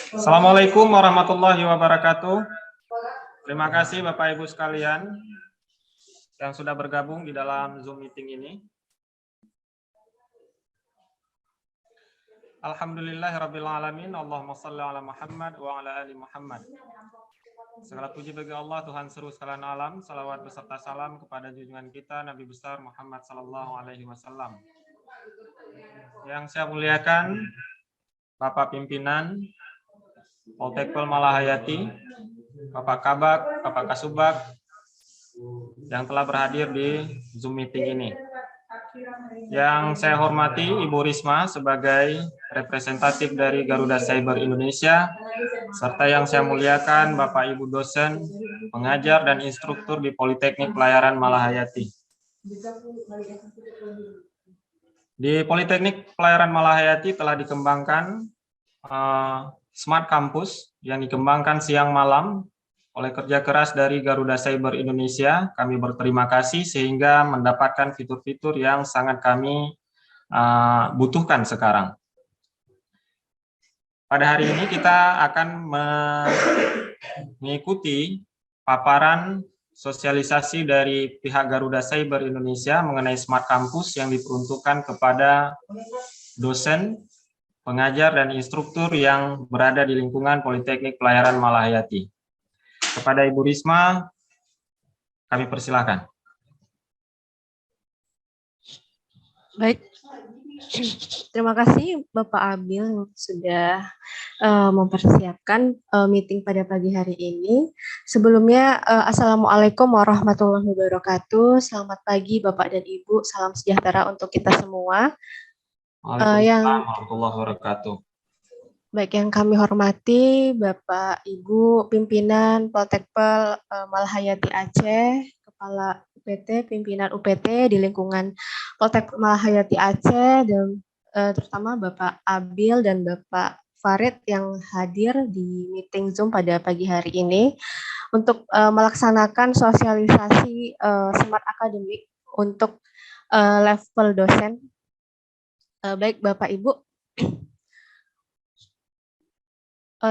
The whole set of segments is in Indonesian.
Assalamualaikum warahmatullahi wabarakatuh. Terima kasih Bapak Ibu sekalian yang sudah bergabung di dalam Zoom meeting ini. Alhamdulillahirrabbilalamin. Allahumma salli ala Muhammad wa ala ali Muhammad. Segala puji bagi Allah, Tuhan seru sekalian alam. Salawat beserta salam kepada junjungan kita Nabi besar Muhammad sallallahu alaihi wasallam. Yang saya muliakan Bapak Pimpinan Poltekpol Malahayati, Bapak Kabak, Bapak Kasubag yang telah berhadir di Zoom meeting ini. Yang saya hormati Ibu Risma sebagai representatif dari Garuda Cyber Indonesia, serta yang saya muliakan Bapak Ibu dosen, pengajar dan instruktur di Politeknik Pelayaran Malahayati. Di Politeknik Pelayaran Malahayati telah dikembangkan Smart Campus yang dikembangkan siang malam oleh kerja keras dari Garuda Cyber Indonesia. Kami berterima kasih sehingga mendapatkan fitur-fitur yang sangat kami butuhkan sekarang. Pada hari ini kita akan mengikuti paparan sosialisasi dari pihak Garuda Cyber Indonesia mengenai Smart Campus yang diperuntukkan kepada dosen, pengajar, dan instruktur yang berada di lingkungan Politeknik Pelayaran Malahayati. Kepada Ibu Risma, kami persilakan. Baik, terima kasih Bapak Abil yang sudah mempersiapkan meeting pada pagi hari ini. Sebelumnya, Assalamualaikum warahmatullahi wabarakatuh. Selamat pagi Bapak dan Ibu, salam sejahtera untuk kita semua. Waalaikumsalam warahmatullahi wabarakatuh. Baik, yang kami hormati Bapak Ibu pimpinan Poltekpol Malahayati Aceh, Kepala UPT, pimpinan UPT di lingkungan Poltekpol Malahayati Aceh, dan terutama Bapak Abil dan Bapak Farid yang hadir di meeting Zoom pada pagi hari ini untuk melaksanakan sosialisasi Smart Academic untuk level dosen. Baik Bapak Ibu,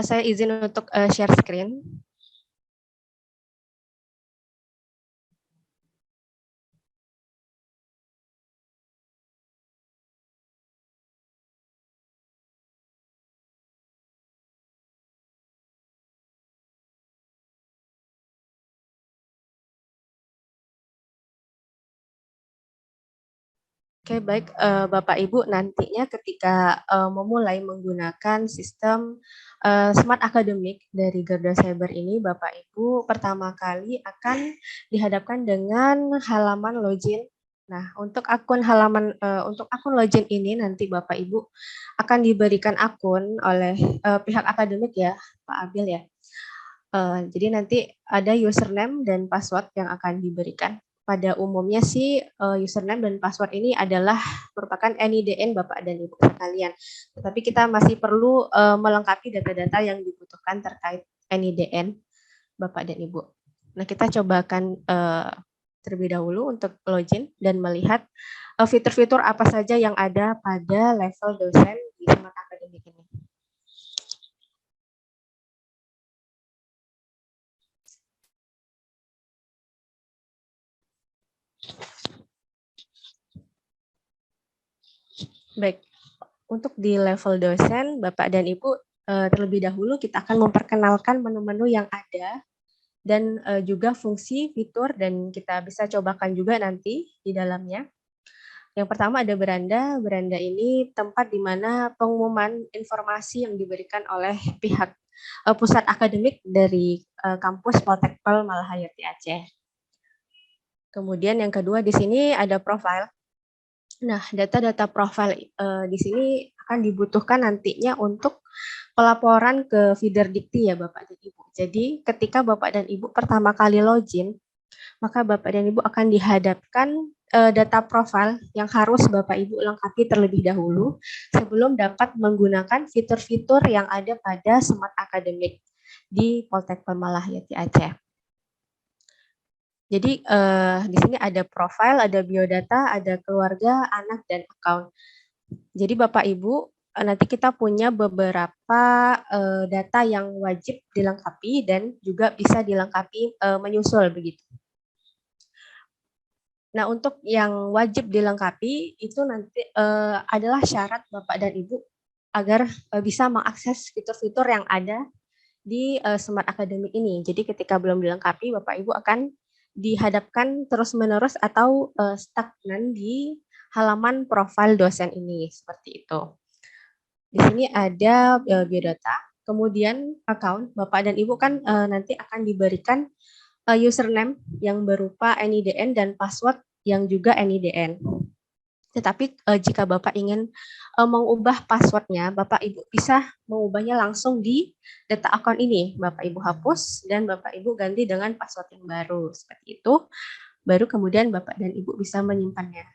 saya izin untuk share screen. Oke, baik Bapak Ibu, nantinya ketika memulai menggunakan sistem Smart Academic dari Garuda Cyber ini, Bapak Ibu pertama kali akan dihadapkan dengan halaman login. Nah, untuk akun login ini nanti Bapak Ibu akan diberikan akun oleh pihak akademik ya, Pak Abil ya. Jadi nanti ada username dan password yang akan diberikan. Pada umumnya sih username dan password ini adalah merupakan NIDN Bapak dan Ibu sekalian. Tetapi kita masih perlu melengkapi data-data yang dibutuhkan terkait NIDN Bapak dan Ibu. Nah, kita cobakan terlebih dahulu untuk login dan melihat fitur-fitur apa saja yang ada pada level dosen di Smart Academic ini. Baik, untuk di level dosen, Bapak dan Ibu, terlebih dahulu kita akan memperkenalkan menu-menu yang ada dan juga fungsi, fitur, dan kita bisa cobakan juga nanti di dalamnya. Yang pertama ada beranda. Beranda ini tempat di mana pengumuman informasi yang diberikan oleh pihak pusat akademik dari kampus Poltekpol Malahayati Aceh. Kemudian yang kedua di sini ada profile. Nah, data-data profil di sini akan dibutuhkan nantinya untuk pelaporan ke feeder dikti ya Bapak dan Ibu. Jadi ketika Bapak dan Ibu pertama kali login, maka Bapak dan Ibu akan dihadapkan data profil yang harus Bapak Ibu lengkapi terlebih dahulu sebelum dapat menggunakan fitur-fitur yang ada pada Smart Academic di Poltekpol Malahayati Aceh. Jadi di sini ada profil, ada biodata, ada keluarga, anak, dan account. Jadi Bapak Ibu nanti kita punya beberapa data yang wajib dilengkapi dan juga bisa dilengkapi menyusul begitu. Nah, untuk yang wajib dilengkapi itu nanti adalah syarat Bapak dan Ibu agar bisa mengakses fitur-fitur yang ada di Smart Academic ini. Jadi ketika belum dilengkapi, Bapak Ibu akan dihadapkan terus-menerus atau stagnan di halaman profil dosen ini, seperti itu. Di sini ada biodata, kemudian account. Bapak dan Ibu kan nanti akan diberikan username yang berupa NIDN dan password yang juga NIDN. Tetapi jika Bapak ingin mengubah passwordnya, Bapak Ibu bisa mengubahnya langsung di data account ini. Bapak Ibu hapus dan Bapak Ibu ganti dengan password yang baru. Seperti itu, baru kemudian Bapak dan Ibu bisa menyimpannya.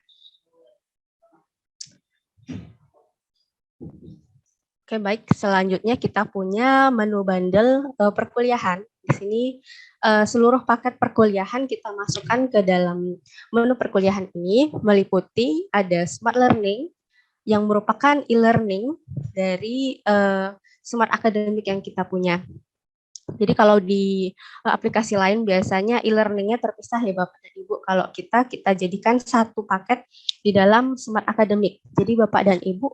Oke, baik. Selanjutnya kita punya menu bundle perkuliahan. Di sini seluruh paket perkuliahan kita masukkan ke dalam menu perkuliahan ini, meliputi ada Smart Learning yang merupakan e-learning dari Smart Academic yang kita punya. Jadi kalau di aplikasi lain biasanya e-learningnya terpisah ya Bapak dan Ibu. Kalau kita jadikan satu paket di dalam Smart Academic. Jadi Bapak dan Ibu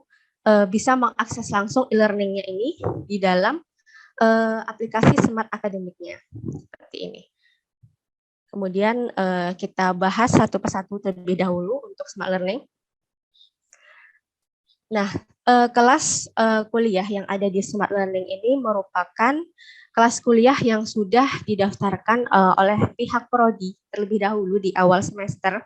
bisa mengakses langsung e-learningnya ini di dalam aplikasi Smart Academic-nya seperti ini. Kemudian kita bahas satu persatu terlebih dahulu untuk Smart Learning. Nah, kelas kuliah yang ada di Smart Learning ini merupakan kelas kuliah yang sudah didaftarkan oleh pihak prodi terlebih dahulu di awal semester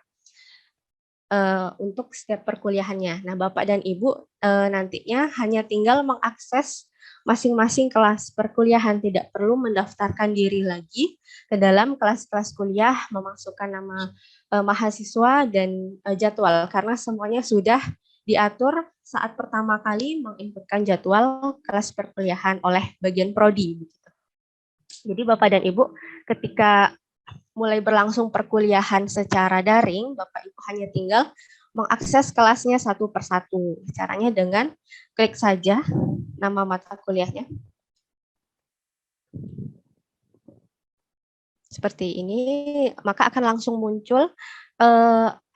untuk setiap perkuliahannya. Nah, Bapak dan Ibu nantinya hanya tinggal mengakses masing-masing kelas perkuliahan, tidak perlu mendaftarkan diri lagi ke dalam kelas-kelas kuliah, memasukkan nama mahasiswa dan jadwal, karena semuanya sudah diatur saat pertama kali menginputkan jadwal kelas perkuliahan oleh bagian prodi. Jadi Bapak dan Ibu ketika mulai berlangsung perkuliahan secara daring, Bapak Ibu hanya tinggal mengakses kelasnya satu persatu. Caranya dengan klik saja nama mata kuliahnya. Seperti ini, maka akan langsung muncul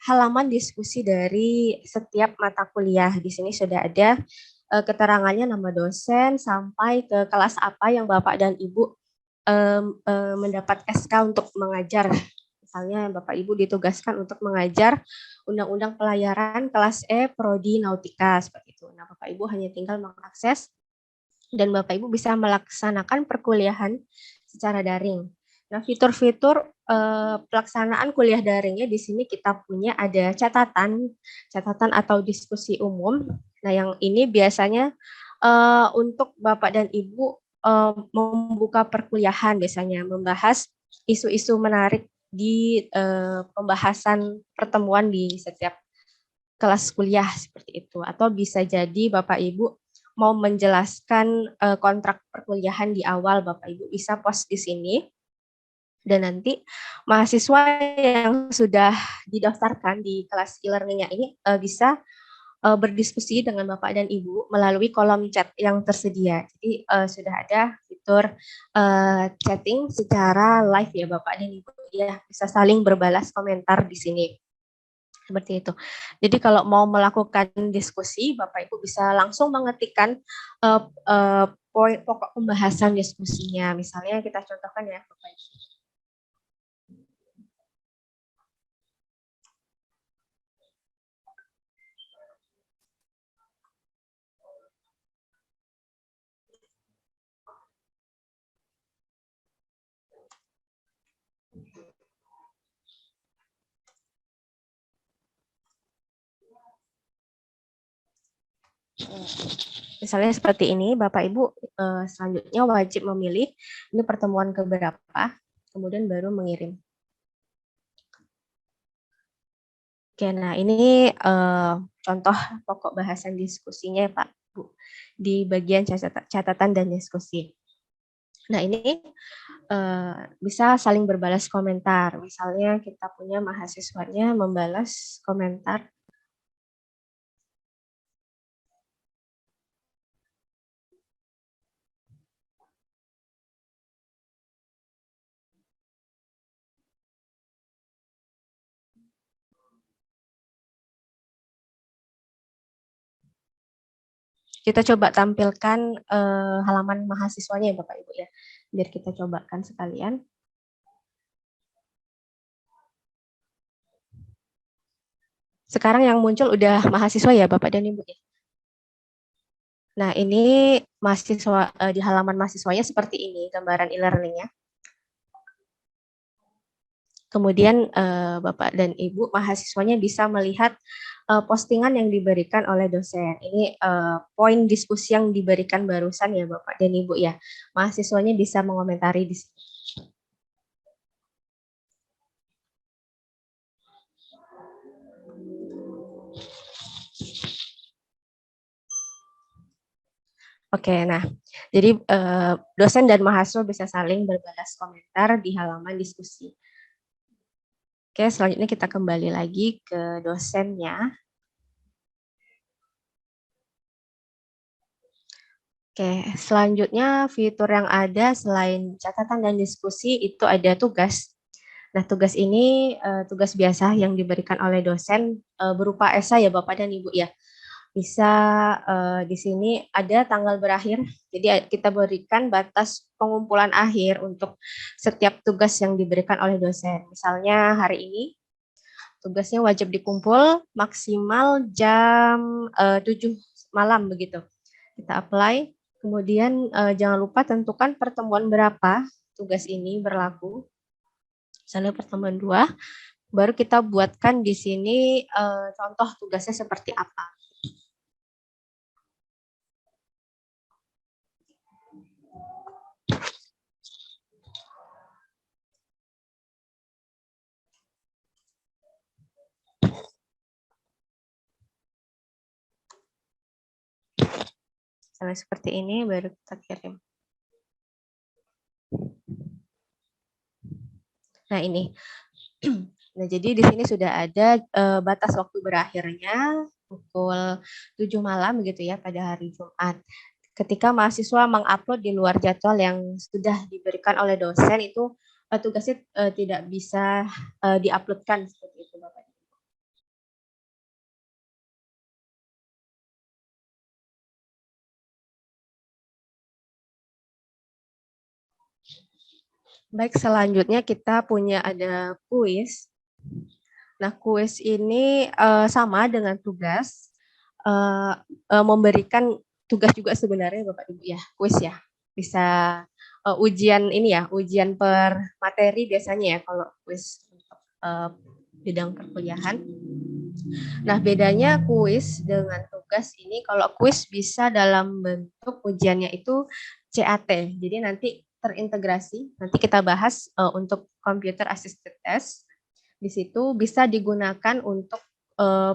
halaman diskusi dari setiap mata kuliah. Di sini sudah ada keterangannya, nama dosen, sampai ke kelas apa yang Bapak dan Ibu mendapat SK untuk mengajar. Misalnya Bapak Ibu ditugaskan untuk mengajar Undang-Undang Pelayaran kelas E Prodi Nautika seperti itu. Nah, Bapak Ibu hanya tinggal mengakses dan Bapak Ibu bisa melaksanakan perkuliahan secara daring. Nah, fitur-fitur pelaksanaan kuliah daringnya di sini kita punya ada catatan atau diskusi umum. Nah, yang ini biasanya untuk Bapak dan Ibu membuka perkuliahan, biasanya membahas isu-isu menarik di pembahasan pertemuan di setiap kelas kuliah seperti itu. Atau bisa jadi Bapak Ibu mau menjelaskan kontrak perkuliahan di awal, Bapak Ibu bisa post di sini. Dan nanti mahasiswa yang sudah didaftarkan di kelas e-learning-nya ini bisa berdiskusi dengan Bapak dan Ibu melalui kolom chat yang tersedia. Jadi sudah ada fitur chatting secara live ya Bapak dan Ibu, ya bisa saling berbalas komentar di sini. Seperti itu. Jadi kalau mau melakukan diskusi, Bapak Ibu bisa langsung mengetikkan poin pokok pembahasan diskusinya. Misalnya kita contohkan ya Bapak Ibu. Misalnya seperti ini, Bapak Ibu selanjutnya wajib memilih ini pertemuan keberapa, kemudian baru mengirim. Oke, nah ini contoh pokok bahasan diskusinya ya Pak Bu di bagian catatan dan diskusi. Nah ini bisa saling berbalas komentar. Misalnya kita punya mahasiswanya membalas komentar Kita coba tampilkan halaman mahasiswanya ya Bapak Ibu ya, biar kita cobakan sekalian. Sekarang yang muncul udah mahasiswa ya Bapak dan Ibu ya. Nah ini mahasiswa di halaman mahasiswanya seperti ini gambaran e-learningnya. Kemudian Bapak dan Ibu mahasiswanya bisa melihat postingan yang diberikan oleh dosen. Ini poin diskusi yang diberikan barusan ya Bapak dan Ibu ya. Mahasiswanya bisa mengomentari di sini. Oke, nah jadi dosen dan mahasiswa bisa saling berbalas komentar di halaman diskusi. Oke, selanjutnya kita kembali lagi ke dosennya. Oke, selanjutnya fitur yang ada selain catatan dan diskusi itu ada tugas. Nah, tugas ini tugas biasa yang diberikan oleh dosen berupa esai ya Bapak dan Ibu ya. Bisa di sini ada tanggal berakhir. Jadi kita berikan batas pengumpulan akhir untuk setiap tugas yang diberikan oleh dosen. Misalnya hari ini tugasnya wajib dikumpul maksimal jam 7 malam begitu. Kita apply. Kemudian jangan lupa tentukan pertemuan berapa tugas ini berlaku. Misalnya pertemuan 2, baru kita buatkan di sini contoh tugasnya seperti apa. Misalnya seperti ini, baru kita kirim. Nah ini, nah jadi di sini sudah ada batas waktu berakhirnya pukul 7 malam gitu ya pada hari Jumat. Ketika mahasiswa mengupload di luar jadwal yang sudah diberikan oleh dosen itu tugasnya tidak bisa diuploadkan seperti itu Bapak. Baik, selanjutnya kita punya ada kuis. Nah, kuis ini sama dengan tugas, memberikan tugas juga sebenarnya Bapak Ibu ya, kuis ya. Bisa ujian ini ya, ujian per materi biasanya ya kalau kuis untuk bidang perkuliahan. Nah, bedanya kuis dengan tugas ini, kalau kuis bisa dalam bentuk ujiannya itu CAT. Jadi nanti terintegrasi, nanti kita bahas untuk computer assisted test. Di situ bisa digunakan untuk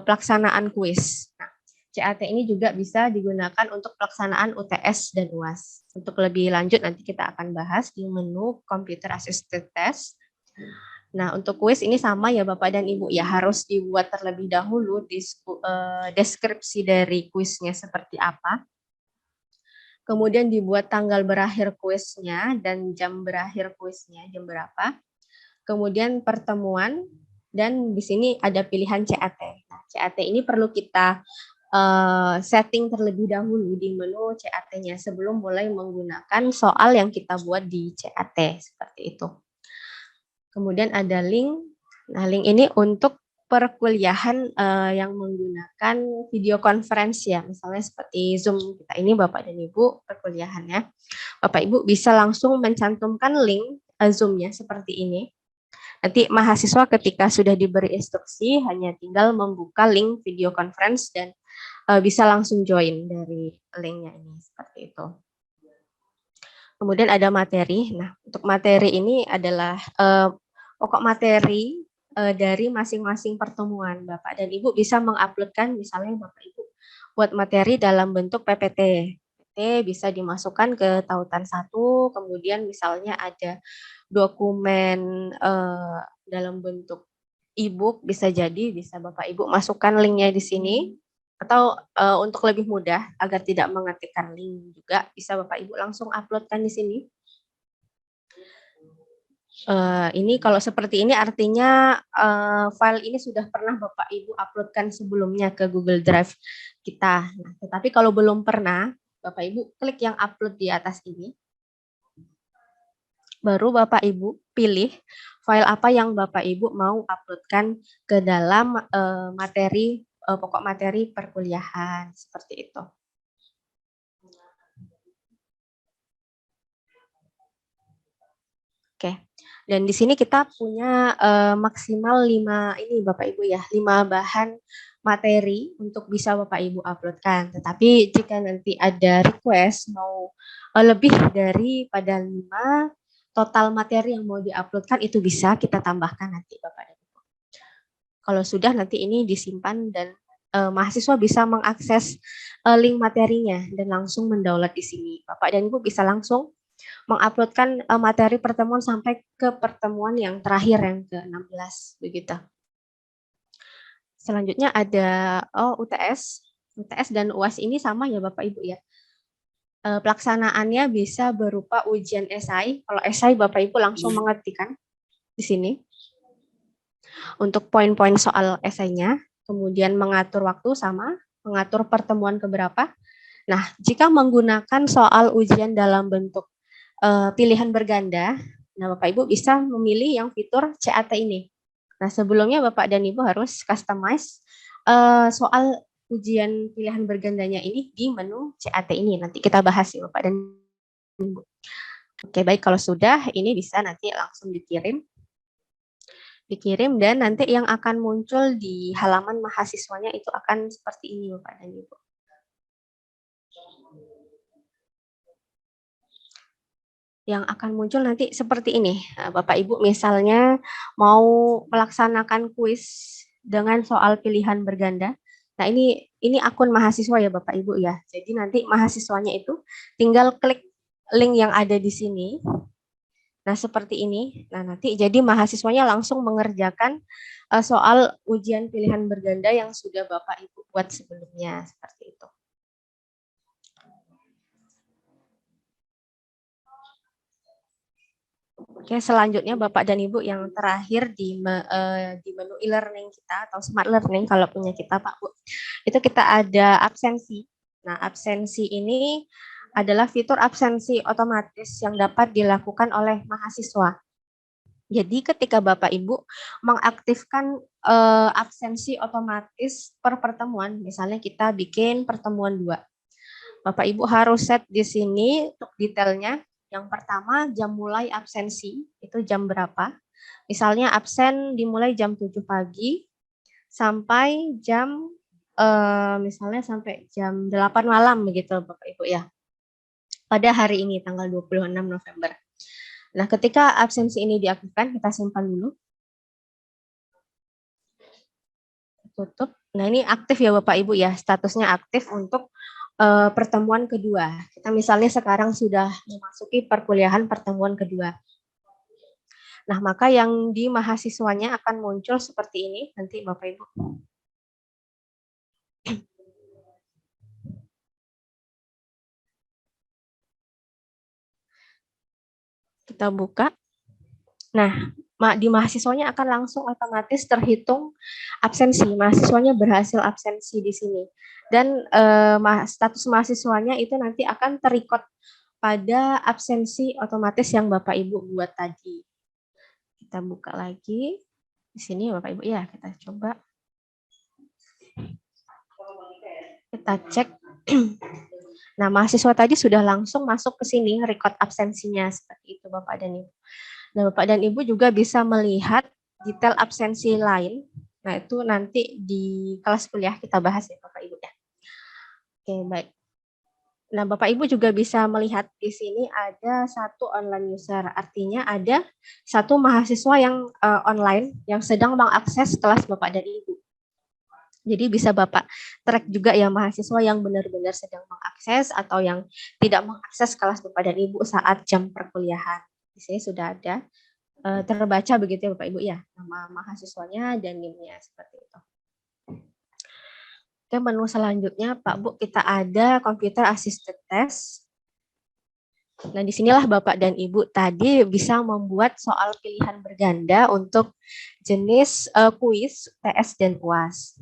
pelaksanaan kuis. Nah, CAT ini juga bisa digunakan untuk pelaksanaan UTS dan UAS. Untuk lebih lanjut nanti kita akan bahas di menu computer assisted test. Nah, untuk kuis ini sama ya Bapak dan Ibu ya, harus dibuat terlebih dahulu deskripsi dari kuisnya seperti apa. Kemudian dibuat tanggal berakhir kuisnya dan jam berakhir kuisnya, jam berapa. Kemudian pertemuan, dan di sini ada pilihan CAT. Nah, CAT ini perlu kita setting terlebih dahulu di menu CAT-nya sebelum mulai menggunakan soal yang kita buat di CAT, seperti itu. Kemudian ada link. Nah, link ini untuk perkuliahan yang menggunakan video conference ya, misalnya seperti Zoom kita ini Bapak dan Ibu perkuliahannya. Bapak Ibu bisa langsung mencantumkan link Zoom-nya seperti ini. Nanti mahasiswa ketika sudah diberi instruksi hanya tinggal membuka link video conference dan bisa langsung join dari linknya ini seperti itu. Kemudian ada materi. Nah, untuk materi ini adalah pokok materi dari masing-masing pertemuan. Bapak dan Ibu bisa menguploadkan misalnya Bapak Ibu buat materi dalam bentuk PPT. PPT bisa dimasukkan ke tautan 1, kemudian misalnya ada dokumen dalam bentuk e-book bisa jadi, bisa Bapak Ibu masukkan linknya di sini. Atau untuk lebih mudah agar tidak mengetikkan link juga bisa Bapak Ibu langsung uploadkan di sini. Ini kalau seperti ini artinya file ini sudah pernah Bapak Ibu uploadkan sebelumnya ke Google Drive kita. Nah, tetapi kalau belum pernah, Bapak Ibu klik yang upload di atas ini. Baru Bapak Ibu pilih file apa yang Bapak Ibu mau uploadkan ke dalam pokok materi perkuliahan seperti itu. Oke. Dan di sini kita punya maksimal 5 ini Bapak Ibu ya, 5 bahan materi untuk bisa Bapak Ibu uploadkan. Tetapi jika nanti ada request mau lebih daripada 5 total materi yang mau diuploadkan itu bisa kita tambahkan nanti Bapak Ibu. Kalau sudah nanti ini disimpan dan mahasiswa bisa mengakses link materinya dan langsung mendownload di sini. Bapak dan Ibu bisa langsung menguploadkan materi pertemuan sampai ke pertemuan yang terakhir yang ke-16 begitu. Selanjutnya ada UTS. UTS dan UAS ini sama ya Bapak Ibu ya. Pelaksanaannya bisa berupa ujian esai. Kalau esai Bapak Ibu langsung mengetikkan di sini. Untuk poin-poin soal esainya, kemudian mengatur waktu sama, mengatur pertemuan keberapa. Nah, jika menggunakan soal ujian dalam bentuk pilihan berganda, nah Bapak Ibu bisa memilih yang fitur CAT ini. Nah, sebelumnya Bapak dan Ibu harus customize soal ujian pilihan bergandanya ini di menu CAT ini. Nanti kita bahas ya Bapak dan Ibu. Oke, baik, kalau sudah ini bisa nanti langsung dikirim dan nanti yang akan muncul di halaman mahasiswanya itu akan seperti ini Bapak dan Ibu. Yang akan muncul nanti seperti ini. Bapak Ibu misalnya mau melaksanakan kuis dengan soal pilihan berganda. Nah, ini akun mahasiswa ya Bapak Ibu ya. Jadi nanti mahasiswanya itu tinggal klik link yang ada di sini. Nah, seperti ini. Nah, nanti jadi mahasiswanya langsung mengerjakan soal ujian pilihan berganda yang sudah Bapak Ibu buat sebelumnya seperti itu. Oke, selanjutnya Bapak dan Ibu yang terakhir di menu e-learning kita atau smart learning kalau punya kita Pak Bu, itu kita ada absensi. Nah, absensi ini adalah fitur absensi otomatis yang dapat dilakukan oleh mahasiswa. Jadi ketika Bapak Ibu mengaktifkan absensi otomatis per pertemuan, misalnya kita bikin pertemuan 2. Bapak Ibu harus set di sini untuk detailnya. Yang pertama, jam mulai absensi, itu jam berapa. Misalnya absen dimulai jam 7 pagi sampai jam misalnya sampai jam 8 malam begitu Bapak Ibu ya. Pada hari ini tanggal 26 November. Nah, ketika absensi ini diaktifkan, kita simpan dulu. Tutup. Nah, ini aktif ya Bapak Ibu ya, statusnya aktif untuk pertemuan kedua. Kita misalnya sekarang sudah memasuki perkuliahan pertemuan kedua. Nah, maka yang di mahasiswanya akan muncul seperti ini nanti Bapak Ibu. Kita buka. Nah, di mahasiswanya akan langsung otomatis terhitung absensi. Mahasiswanya berhasil absensi di sini. Dan status mahasiswanya itu nanti akan terrecord pada absensi otomatis yang Bapak Ibu buat tadi. Kita buka lagi. Di sini Bapak Ibu ya, kita coba. Kita cek. Nah, mahasiswa tadi sudah langsung masuk ke sini record absensinya seperti itu Bapak dan Ibu. Nah, Bapak dan Ibu juga bisa melihat detail absensi lain. Nah, itu nanti di kelas kuliah kita bahas ya Bapak Ibu ya. Oke, baik. Nah, Bapak Ibu juga bisa melihat di sini ada satu online user. Artinya ada satu mahasiswa yang online yang sedang mengakses kelas Bapak dan Ibu. Jadi bisa Bapak track juga ya mahasiswa yang benar-benar sedang mengakses atau yang tidak mengakses kelas Bapak dan Ibu saat jam perkuliahan. Di sini sudah ada terbaca begitu ya Bapak Ibu ya, nama mahasiswanya dan NIM-nya seperti itu. Oke, menu selanjutnya Pak Bu kita ada computer assisted test. Nah, disinilah Bapak dan Ibu tadi bisa membuat soal pilihan berganda untuk jenis kuis, TS, dan UAS.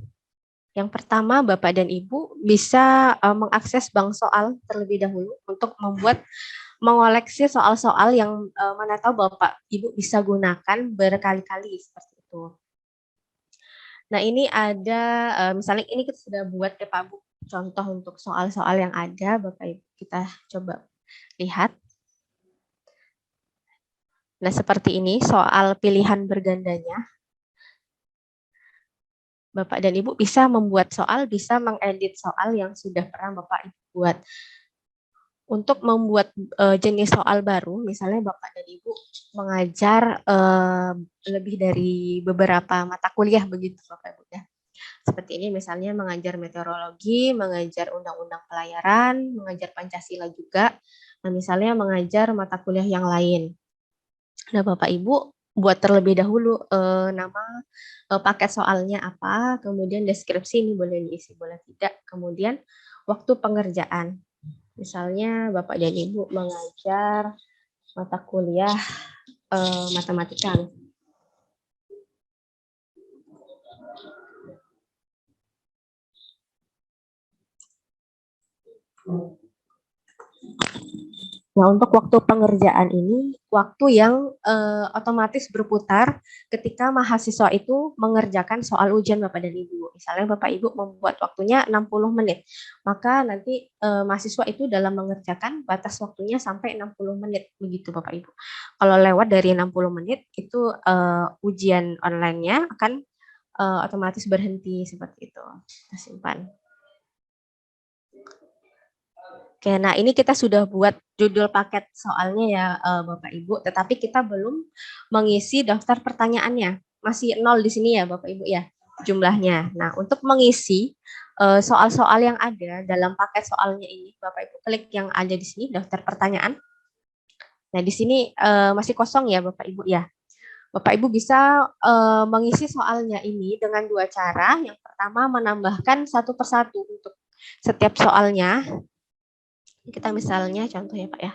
Yang pertama, Bapak dan Ibu bisa mengakses bank soal terlebih dahulu untuk mengoleksi soal-soal yang mana tahu Bapak Ibu bisa gunakan berkali-kali seperti itu. Nah, ini ada misalnya ini kita sudah buat ya Pak Bu, contoh untuk soal-soal yang ada, Bapak Ibu kita coba lihat. Nah, seperti ini soal pilihan bergandanya. Bapak dan Ibu bisa membuat soal, bisa mengedit soal yang sudah pernah Bapak Ibu buat. Untuk membuat jenis soal baru, misalnya Bapak dan Ibu mengajar lebih dari beberapa mata kuliah begitu Bapak Ibu ya. Seperti ini misalnya mengajar meteorologi, mengajar undang-undang pelayaran, mengajar Pancasila juga. Nah, misalnya mengajar mata kuliah yang lain. Nah, Bapak Ibu buat terlebih dahulu nama paket soalnya apa, kemudian deskripsi ini boleh diisi, boleh tidak. Kemudian waktu pengerjaan. Misalnya Bapak dan Ibu mengajar mata kuliah matematika. Nah, untuk waktu pengerjaan ini, waktu yang otomatis berputar ketika mahasiswa itu mengerjakan soal ujian Bapak dan Ibu. Misalnya Bapak Ibu membuat waktunya 60 menit, maka nanti mahasiswa itu dalam mengerjakan batas waktunya sampai 60 menit, begitu Bapak Ibu. Kalau lewat dari 60 menit, itu ujian online-nya akan otomatis berhenti seperti itu. Kita simpan. Oke, nah ini kita sudah buat judul paket soalnya ya Bapak Ibu, tetapi kita belum mengisi daftar pertanyaannya. Masih 0 di sini ya Bapak Ibu ya jumlahnya. Nah, untuk mengisi soal-soal yang ada dalam paket soalnya ini, Bapak Ibu klik yang ada di sini daftar pertanyaan. Nah, di sini masih kosong ya Bapak Ibu ya. Bapak Ibu bisa mengisi soalnya ini dengan 2 cara. Yang pertama menambahkan satu persatu untuk setiap soalnya. Kita misalnya contoh ya Pak ya.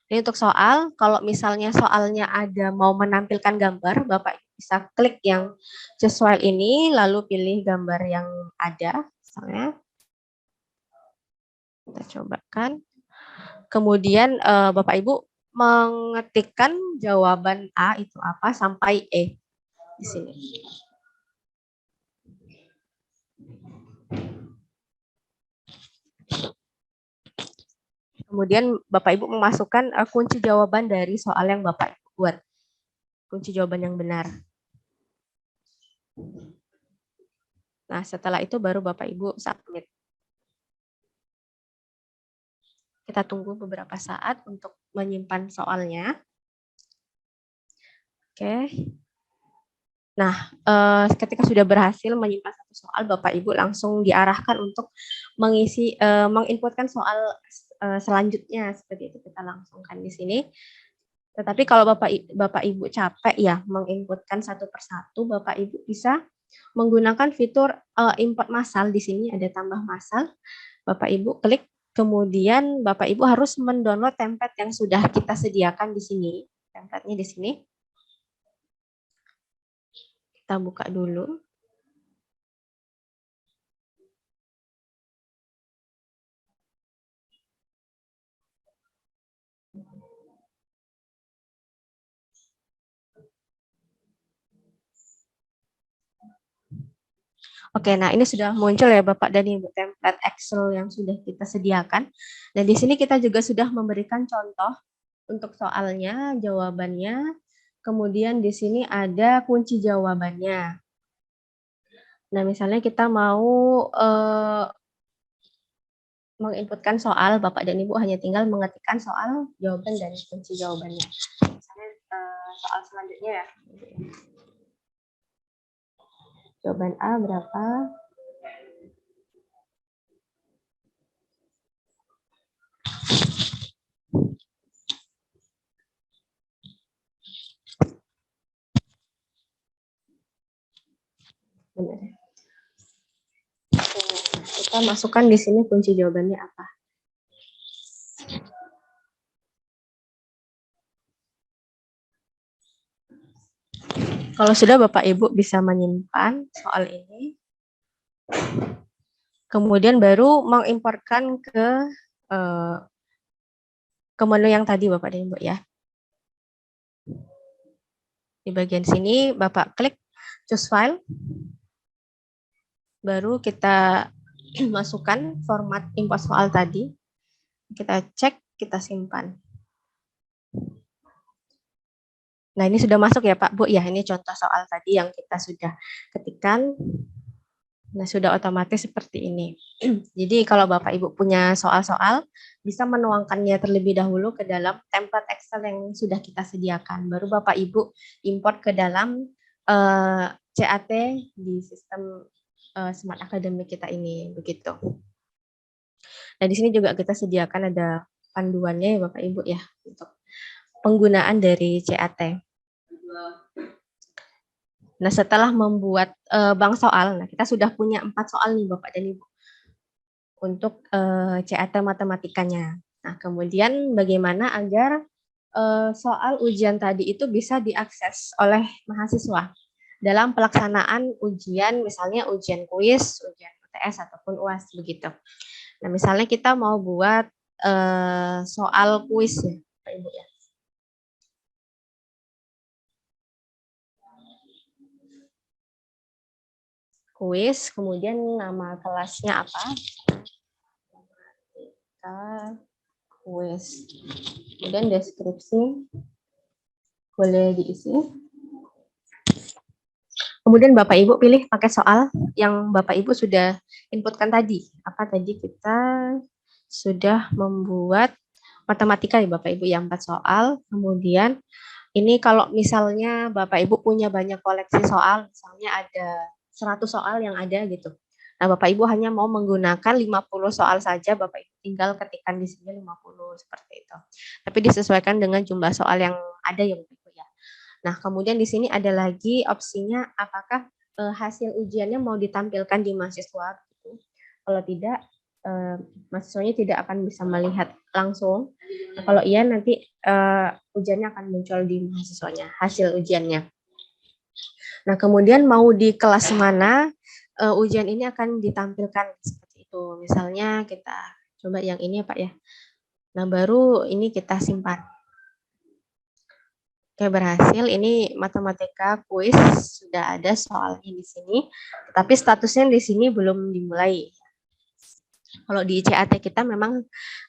Ini untuk soal, kalau misalnya soalnya ada mau menampilkan gambar, Bapak bisa klik yang sesuai ini, lalu pilih gambar yang ada, misalnya. Kita cobakan. Kemudian Bapak Ibu mengetikkan jawaban A itu apa sampai E di sini. Kemudian Bapak Ibu memasukkan kunci jawaban dari soal yang Bapak Ibu buat. Kunci jawaban yang benar. Nah, setelah itu baru Bapak Ibu submit. Kita tunggu beberapa saat untuk menyimpan soalnya. Oke. Nah, ketika sudah berhasil menyimpan satu soal, Bapak Ibu langsung diarahkan untuk mengisi, menginputkan soal selanjutnya seperti itu. Kita langsungkan di sini. Tetapi kalau Bapak Ibu capek ya menginputkan satu persatu, Bapak Ibu bisa menggunakan fitur import massal. Di sini ada tambah massal. Bapak Ibu klik, kemudian Bapak Ibu harus mendownload template yang sudah kita sediakan di sini. Template-nya di sini. Kita buka dulu. Oke, nah ini sudah muncul ya Bapak dan Ibu template Excel yang sudah kita sediakan. Dan di sini kita juga sudah memberikan contoh untuk soalnya, jawabannya. Kemudian di sini ada kunci jawabannya. Nah, misalnya kita mau menginputkan soal, Bapak dan Ibu hanya tinggal mengetikkan soal, jawaban, dan kunci jawabannya. Misalnya soal selanjutnya ya. Jawaban A berapa? Benar. Kita masukkan di sini kunci jawabannya apa. Kalau sudah Bapak Ibu bisa menyimpan soal ini. Kemudian baru mengimportkan ke menu yang tadi Bapak dan Ibu ya. Di bagian sini Bapak klik choose file. Baru kita masukkan format import soal tadi. Kita cek, kita simpan. Nah, ini sudah masuk ya Pak Bu ya. Ini contoh soal tadi yang kita sudah ketikkan. Nah, sudah otomatis seperti ini. Jadi kalau Bapak Ibu punya soal-soal, bisa menuangkannya terlebih dahulu ke dalam template Excel yang sudah kita sediakan. Baru Bapak Ibu import ke dalam CAT di sistem Smart Academy kita ini, begitu. Nah, di sini juga kita sediakan ada panduannya ya Bapak Ibu ya, untuk penggunaan dari CAT. Nah, setelah membuat bank soal, nah kita sudah punya 4 soal nih Bapak dan Ibu untuk CAT matematikanya. Nah, kemudian bagaimana agar soal ujian tadi itu bisa diakses oleh mahasiswa dalam pelaksanaan ujian, misalnya ujian kuis, ujian UTS ataupun UAS begitu. Nah, misalnya kita mau buat soal kuis ya, Bapak Ibu ya. Kuis, kemudian nama kelasnya apa? Kuis. Kemudian deskripsi boleh diisi. Kemudian Bapak Ibu pilih pakai soal yang Bapak Ibu sudah inputkan tadi. Apa tadi kita sudah membuat matematika ya Bapak Ibu yang 4 soal. Kemudian ini kalau misalnya Bapak Ibu punya banyak koleksi soal, misalnya ada 100 soal yang ada gitu. Nah, Bapak Ibu hanya mau menggunakan 50 soal saja, Bapak Ibu tinggal ketikkan di sini 50 seperti itu. Tapi disesuaikan dengan jumlah soal yang ada ya Bapak Ibu ya. Nah, kemudian di sini ada lagi opsinya apakah hasil ujiannya mau ditampilkan di mahasiswa gitu. Kalau tidak, mahasiswanya tidak akan bisa melihat langsung. Nah, kalau iya nanti ujiannya akan muncul di mahasiswanya, hasil ujiannya. Nah, kemudian mau di kelas mana ujian ini akan ditampilkan seperti itu. Misalnya kita coba yang ini ya Pak ya. Nah, baru ini kita simpan. Oke, berhasil. Ini matematika kuis sudah ada soalnya di sini, tapi statusnya di sini belum dimulai. Kalau di CAT kita memang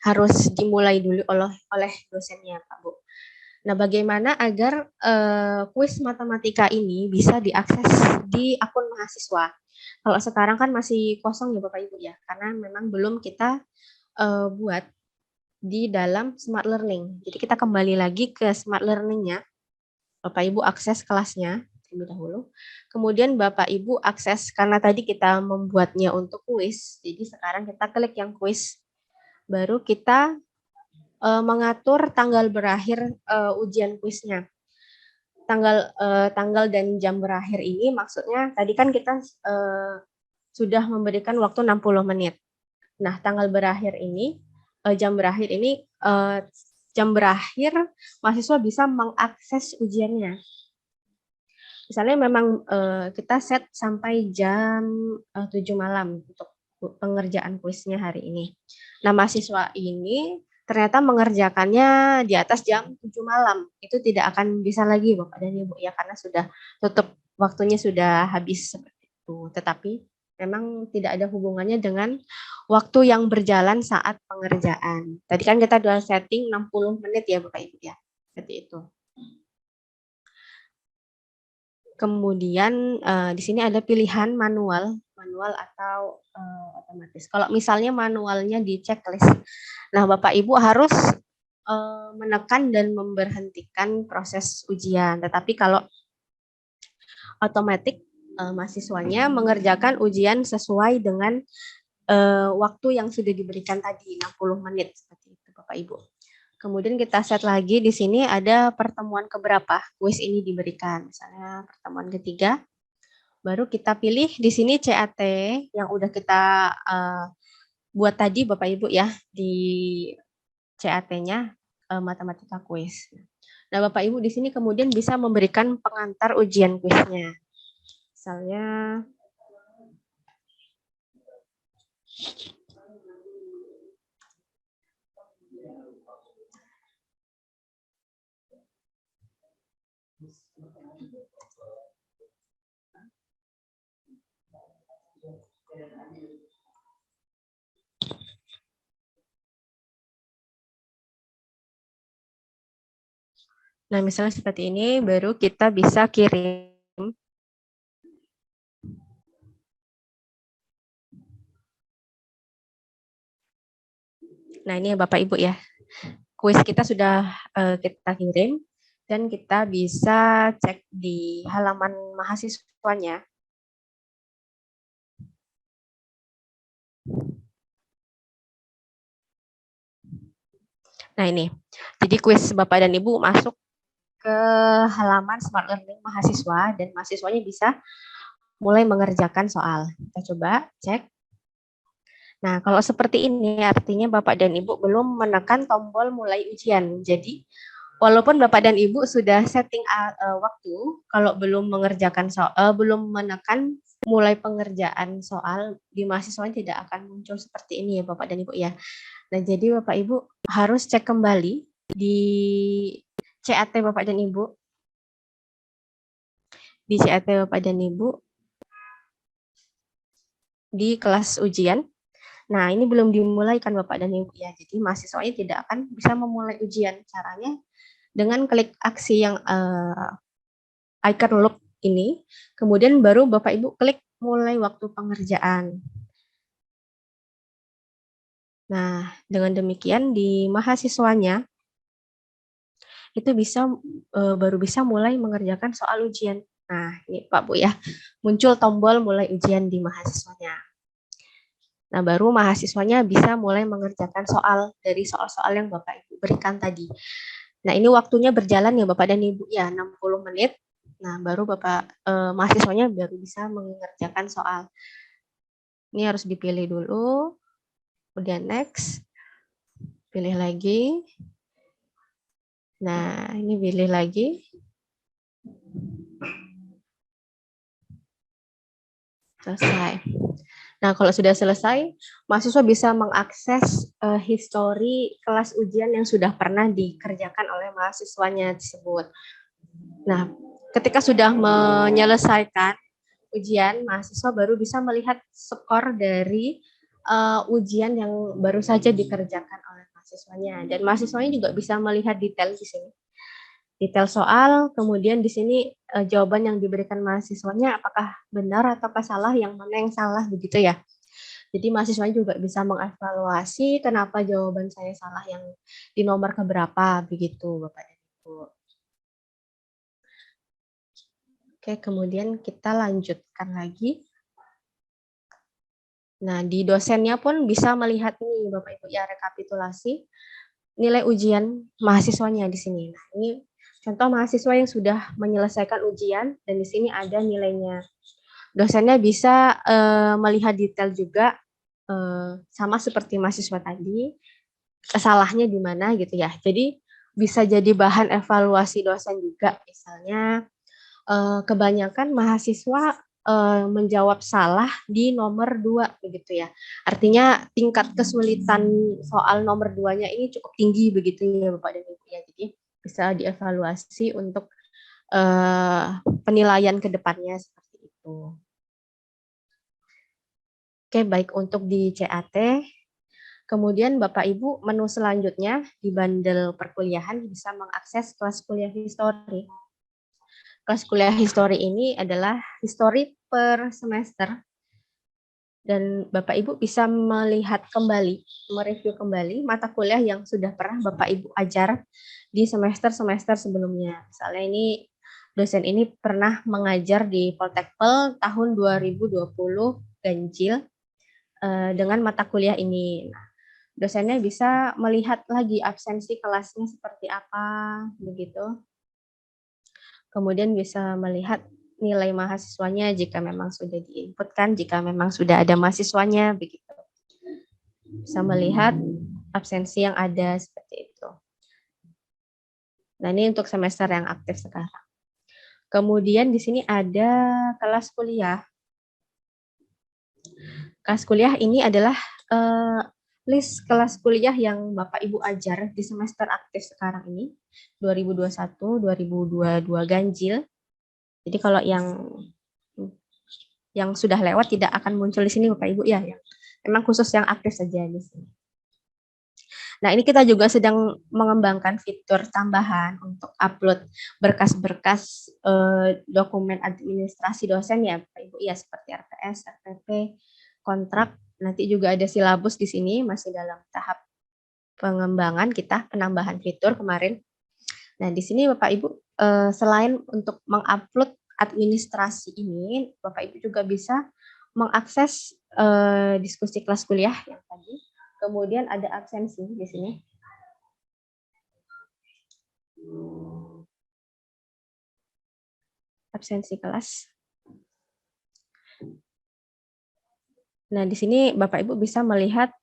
harus dimulai dulu oleh dosennya, Pak Bu. Nah, bagaimana agar kuis matematika ini bisa diakses di akun mahasiswa? Kalau sekarang kan masih kosong ya Bapak Ibu ya, karena memang belum kita buat di dalam Smart Learning. Jadi kita kembali lagi ke Smart Learning-nya. Bapak Ibu akses kelasnya terlebih dahulu. Kemudian Bapak Ibu akses, karena tadi kita membuatnya untuk kuis, jadi sekarang kita klik yang kuis. Baru kita mengatur tanggal berakhir ujian kuisnya. Tanggal dan jam berakhir ini maksudnya tadi kan kita sudah memberikan waktu 60 menit. Nah, tanggal berakhir ini, jam berakhir ini, jam berakhir mahasiswa bisa mengakses ujiannya. Misalnya memang kita set sampai jam 7 malam untuk pengerjaan kuisnya hari ini. Nah, mahasiswa ini ternyata mengerjakannya di atas jam 7 malam. Itu tidak akan bisa lagi Bapak dan Ibu ya, karena sudah tutup, waktunya sudah habis seperti itu. Tetapi memang tidak ada hubungannya dengan waktu yang berjalan saat pengerjaan. Tadi kan kita sudah setting 60 menit ya Bapak Ibu ya. Seperti itu. Kemudian di sini ada pilihan manual atau otomatis. Kalau misalnya manualnya di checklist, nah Bapak Ibu harus menekan dan memberhentikan proses ujian. Tetapi kalau otomatis mahasiswanya mengerjakan ujian sesuai dengan waktu yang sudah diberikan tadi 60 menit seperti itu Bapak Ibu. Kemudian kita set lagi di sini ada pertemuan keberapa kuis ini diberikan. Misalnya pertemuan ketiga. Baru kita pilih di sini CAT yang udah kita buat tadi Bapak Ibu ya di CAT-nya matematika kuis. Nah, Bapak Ibu di sini kemudian bisa memberikan pengantar ujian kuisnya. Misalnya Nah, misalnya seperti ini, baru kita bisa kirim. Nah, ini ya Bapak Ibu ya. Kuis kita sudah kita kirim, dan kita bisa cek di halaman mahasiswanya. Nah, ini. Jadi kuis Bapak dan Ibu masuk ke halaman Smart Learning mahasiswa, dan mahasiswanya bisa mulai mengerjakan soal. Kita coba cek. Nah, kalau seperti ini artinya Bapak dan Ibu belum menekan tombol mulai ujian. Jadi, walaupun Bapak dan Ibu sudah setting waktu, kalau belum mengerjakan soal, belum menekan mulai pengerjaan soal, di mahasiswanya tidak akan muncul seperti ini ya Bapak dan Ibu ya. Nah, jadi Bapak Ibu harus cek kembali di CAT Bapak dan Ibu. Di CAT Bapak dan Ibu di kelas ujian. Nah, ini belum dimulai kan Bapak dan Ibu ya. Jadi mahasiswanya tidak akan bisa memulai ujian. Caranya dengan klik aksi yang icon loop ini, kemudian baru Bapak Ibu klik mulai waktu pengerjaan. Nah, dengan demikian di mahasiswanya itu bisa baru bisa mulai mengerjakan soal ujian. Nah, ini Pak Bu ya, muncul tombol mulai ujian di mahasiswanya. Nah, baru mahasiswanya bisa mulai mengerjakan soal dari soal-soal yang Bapak Ibu berikan tadi. Nah, ini waktunya berjalan ya Bapak dan Ibu ya, 60 menit. Nah, baru Bapak mahasiswanya baru bisa mengerjakan soal. Ini harus dipilih dulu. Kemudian next. Pilih lagi. Nah, ini pilih lagi. Selesai. Nah, kalau sudah selesai, mahasiswa bisa mengakses histori kelas ujian yang sudah pernah dikerjakan oleh mahasiswanya tersebut. Nah, ketika sudah menyelesaikan ujian, mahasiswa baru bisa melihat skor dari ujian yang baru saja dikerjakan oleh mahasiswanya. Dan mahasiswanya juga bisa melihat detail di sini. Detail soal, kemudian di sini jawaban yang diberikan mahasiswanya apakah benar atau salah, yang mana yang salah begitu ya. Jadi mahasiswanya juga bisa mengevaluasi kenapa jawaban saya salah yang di nomor keberapa begitu Bapak dan Ibu. Oke, kemudian kita lanjutkan lagi. Nah, di dosennya pun bisa melihat nih Bapak Ibu ya, rekapitulasi nilai ujian mahasiswanya di sini. Nah, ini contoh mahasiswa yang sudah menyelesaikan ujian dan di sini ada nilainya. Dosennya bisa melihat detail juga sama seperti mahasiswa tadi, salahnya di mana gitu ya. Jadi bisa jadi bahan evaluasi dosen juga. Misalnya kebanyakan mahasiswa menjawab salah di nomor 2 begitu ya. Artinya tingkat kesulitan soal nomor 2-nya ini cukup tinggi begitu ya Bapak dan Ibu ya. Jadi bisa dievaluasi untuk penilaian ke depannya seperti itu. Oke, baik untuk di CAT. Kemudian Bapak Ibu menu selanjutnya di bundle perkuliahan bisa mengakses kelas kuliah histori. Kelas kuliah histori ini adalah histori per semester, dan Bapak Ibu bisa melihat kembali, mereview kembali mata kuliah yang sudah pernah Bapak Ibu ajar di semester-semester sebelumnya. Misalnya ini dosen ini pernah mengajar di Poltekpel tahun 2020 ganjil dengan mata kuliah ini. Nah, dosennya bisa melihat lagi absensi kelasnya seperti apa begitu. Kemudian bisa melihat nilai mahasiswanya jika memang sudah diinputkan, jika memang sudah ada mahasiswanya, begitu. Bisa melihat absensi yang ada seperti itu. Nah, ini untuk semester yang aktif sekarang. Kemudian di sini ada kelas kuliah. Kelas kuliah ini adalah list kelas kuliah yang Bapak Ibu ajar di semester aktif sekarang ini, 2021-2022 ganjil. Jadi kalau yang sudah lewat tidak akan muncul di sini Bapak Ibu ya, memang khusus yang aktif saja di sini. Nah, ini kita juga sedang mengembangkan fitur tambahan untuk upload berkas-berkas dokumen administrasi dosen ya Bapak Ibu ya, seperti RPS, RPP, kontrak. Nanti juga ada silabus di sini, masih dalam tahap pengembangan kita, penambahan fitur kemarin. Nah, di sini Bapak Ibu selain untuk mengupload administrasi ini, Bapak Ibu juga bisa mengakses diskusi kelas kuliah yang tadi. Kemudian ada absensi di sini. Absensi kelas. Nah, di sini Bapak Ibu bisa melihat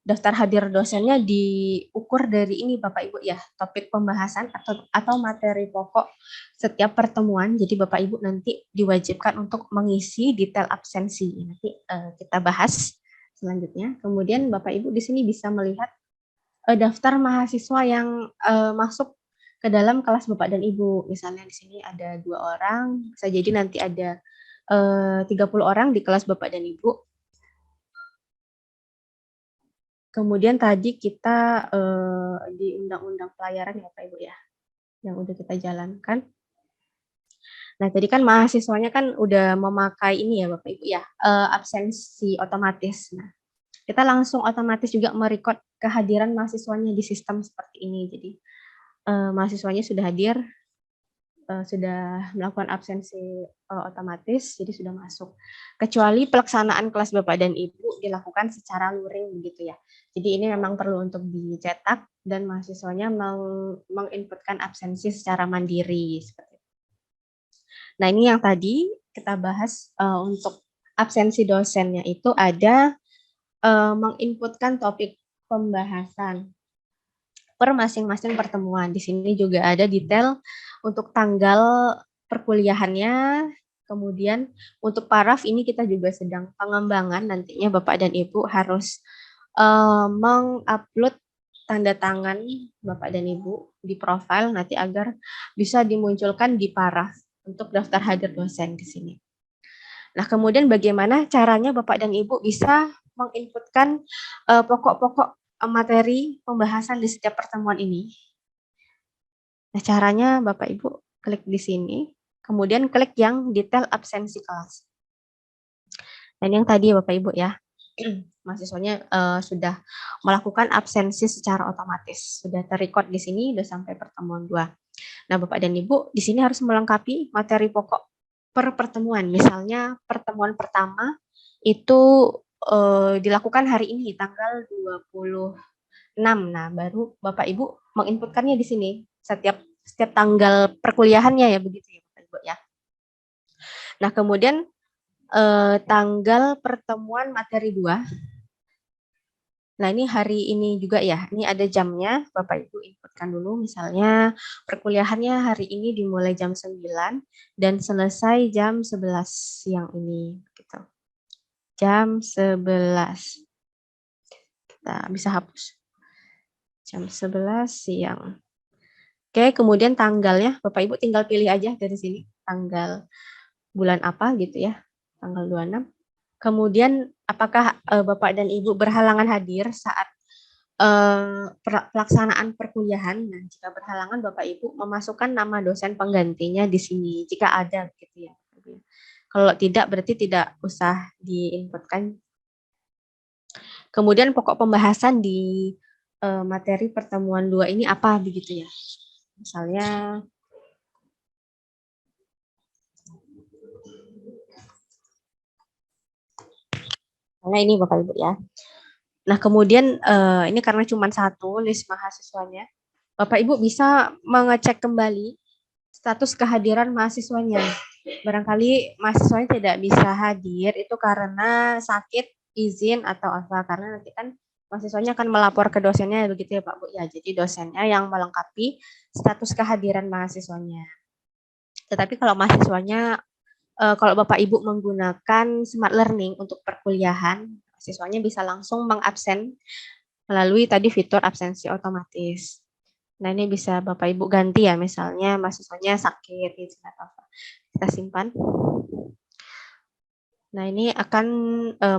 daftar hadir dosennya diukur dari ini Bapak Ibu ya, topik pembahasan atau materi pokok setiap pertemuan. Jadi Bapak Ibu nanti diwajibkan untuk mengisi detail absensi. Nanti kita bahas selanjutnya. Kemudian Bapak Ibu di sini bisa melihat daftar mahasiswa yang masuk ke dalam kelas Bapak dan Ibu. Misalnya di sini ada 2 orang, bisa jadi nanti ada 30 orang di kelas Bapak dan Ibu. Kemudian tadi kita di undang-undang pelayaran ya Pak Ibu ya, yang udah kita jalankan. Nah, tadi kan mahasiswanya kan udah memakai ini ya Bapak Ibu ya, absensi otomatis. Nah, kita langsung otomatis juga merekod kehadiran mahasiswanya di sistem seperti ini. Jadi mahasiswanya sudah hadir, sudah melakukan absensi otomatis, jadi sudah masuk. Kecuali pelaksanaan kelas Bapak dan Ibu dilakukan secara luring begitu ya. Jadi ini memang perlu untuk dicetak dan mahasiswanya menginputkan absensi secara mandiri. Seperti itu. Nah, ini yang tadi kita bahas untuk absensi dosennya itu ada menginputkan topik pembahasan per masing-masing pertemuan. Di sini juga ada detail untuk tanggal perkuliahannya. Kemudian untuk paraf ini kita juga sedang pengembangan, nantinya Bapak dan Ibu harus mengupload tanda tangan Bapak dan Ibu di profil nanti agar bisa dimunculkan di paraf untuk daftar hadir dosen di sini. Nah, kemudian bagaimana caranya Bapak dan Ibu bisa menginputkan pokok-pokok materi pembahasan di setiap pertemuan ini. Nah, caranya Bapak Ibu klik di sini, kemudian klik yang detail absensi kelas. Dan yang tadi Bapak Ibu ya, mahasiswanya sudah melakukan absensi secara otomatis, sudah terrecord di sini, sudah sampai pertemuan 2. Nah, Bapak dan Ibu di sini harus melengkapi materi pokok per pertemuan. Misalnya pertemuan pertama itu dilakukan hari ini tanggal 26. Nah, baru Bapak Ibu menginputkannya di sini setiap tanggal perkuliahannya ya begitu ya Bapak Ibu ya. Nah, kemudian tanggal pertemuan materi 2. Nah, ini hari ini juga ya. Ini ada jamnya, Bapak Ibu inputkan dulu. Misalnya perkuliahannya hari ini dimulai jam 9 dan selesai jam 11 siang ini gitu. Jam 11. Kita bisa hapus. Jam 11 siang. Oke, kemudian tanggalnya Bapak Ibu tinggal pilih aja dari sini. Tanggal bulan apa gitu ya. Tanggal 26. Kemudian apakah Bapak dan Ibu berhalangan hadir saat pelaksanaan perkuliahan? Nah, jika berhalangan Bapak Ibu memasukkan nama dosen penggantinya di sini jika ada gitu ya. Kalau tidak berarti tidak usah diinputkan. Kemudian pokok pembahasan di materi pertemuan 2 ini apa begitu ya. Misalnya ini Bapak Ibu ya. Nah, kemudian ini karena cuma satu list mahasiswanya, Bapak Ibu bisa mengecek kembali status kehadiran mahasiswanya. Barangkali mahasiswanya tidak bisa hadir itu karena sakit, izin, atau apa. Karena nanti kan mahasiswanya akan melapor ke dosennya begitu ya Pak Bu. Ya, jadi dosennya yang melengkapi status kehadiran mahasiswanya. Tetapi kalau mahasiswanya, kalau Bapak Ibu menggunakan smart learning untuk perkuliahan, mahasiswanya bisa langsung mengabsen melalui tadi fitur absensi otomatis. Nah, ini bisa Bapak Ibu ganti ya, misalnya mahasiswanya sakit, izin atau apa. Kita simpan. Nah, ini akan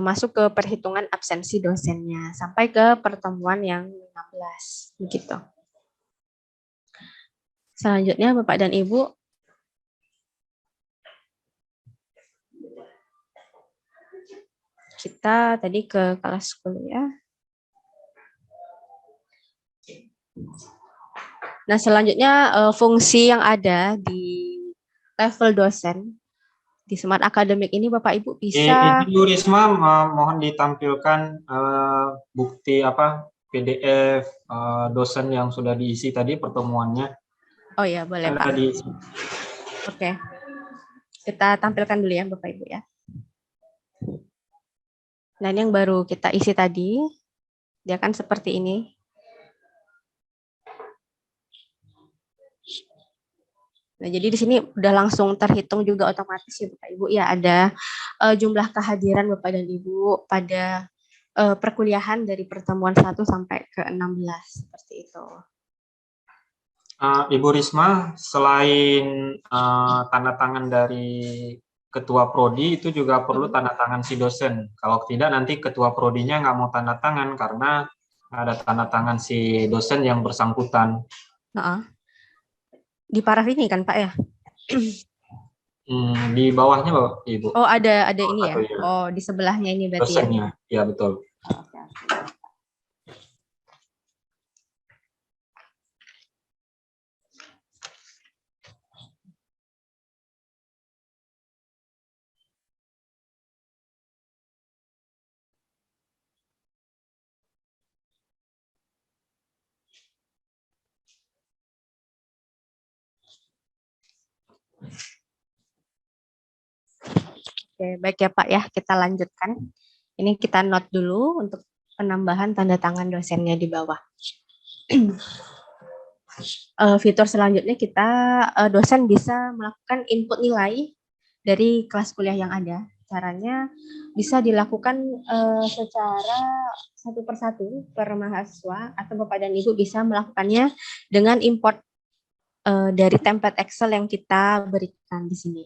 masuk ke perhitungan absensi dosennya sampai ke pertemuan yang 16 begitu. Selanjutnya Bapak dan Ibu, kita tadi ke kelas kuliah. Nah, selanjutnya fungsi yang ada di level dosen di Smart Academic ini Bapak Ibu bisa. Ibu Risma, mohon ditampilkan bukti PDF dosen yang sudah diisi tadi pertemuannya. Oh ya, boleh Pak. Oke. Kita tampilkan dulu ya Bapak Ibu ya. Nah, ini yang baru kita isi tadi. Dia kan seperti ini. Nah, jadi di sini udah langsung terhitung juga otomatis ya Bapak Ibu ya, ada jumlah kehadiran Bapak dan Ibu pada perkuliahan dari pertemuan 1 sampai ke 16 seperti itu. Ibu Risma, selain tanda tangan dari ketua prodi itu juga perlu tanda tangan si dosen. Kalau tidak nanti ketua prodinya nggak mau tanda tangan karena ada tanda tangan si dosen yang bersangkutan. Di paraf ini kan Pak ya? Di bawahnya Bapak Ibu. Oh, ada ini ya? Oh, di sebelahnya ini berarti dosennya. Ya, betul. Oke. Oke, baik ya Pak ya, kita lanjutkan. Ini kita note dulu untuk penambahan tanda tangan dosennya di bawah. Fitur selanjutnya kita dosen bisa melakukan input nilai dari kelas kuliah yang ada. Caranya bisa dilakukan secara satu persatu per mahasiswa atau Bapak dan Ibu bisa melakukannya dengan import dari template Excel yang kita berikan di sini.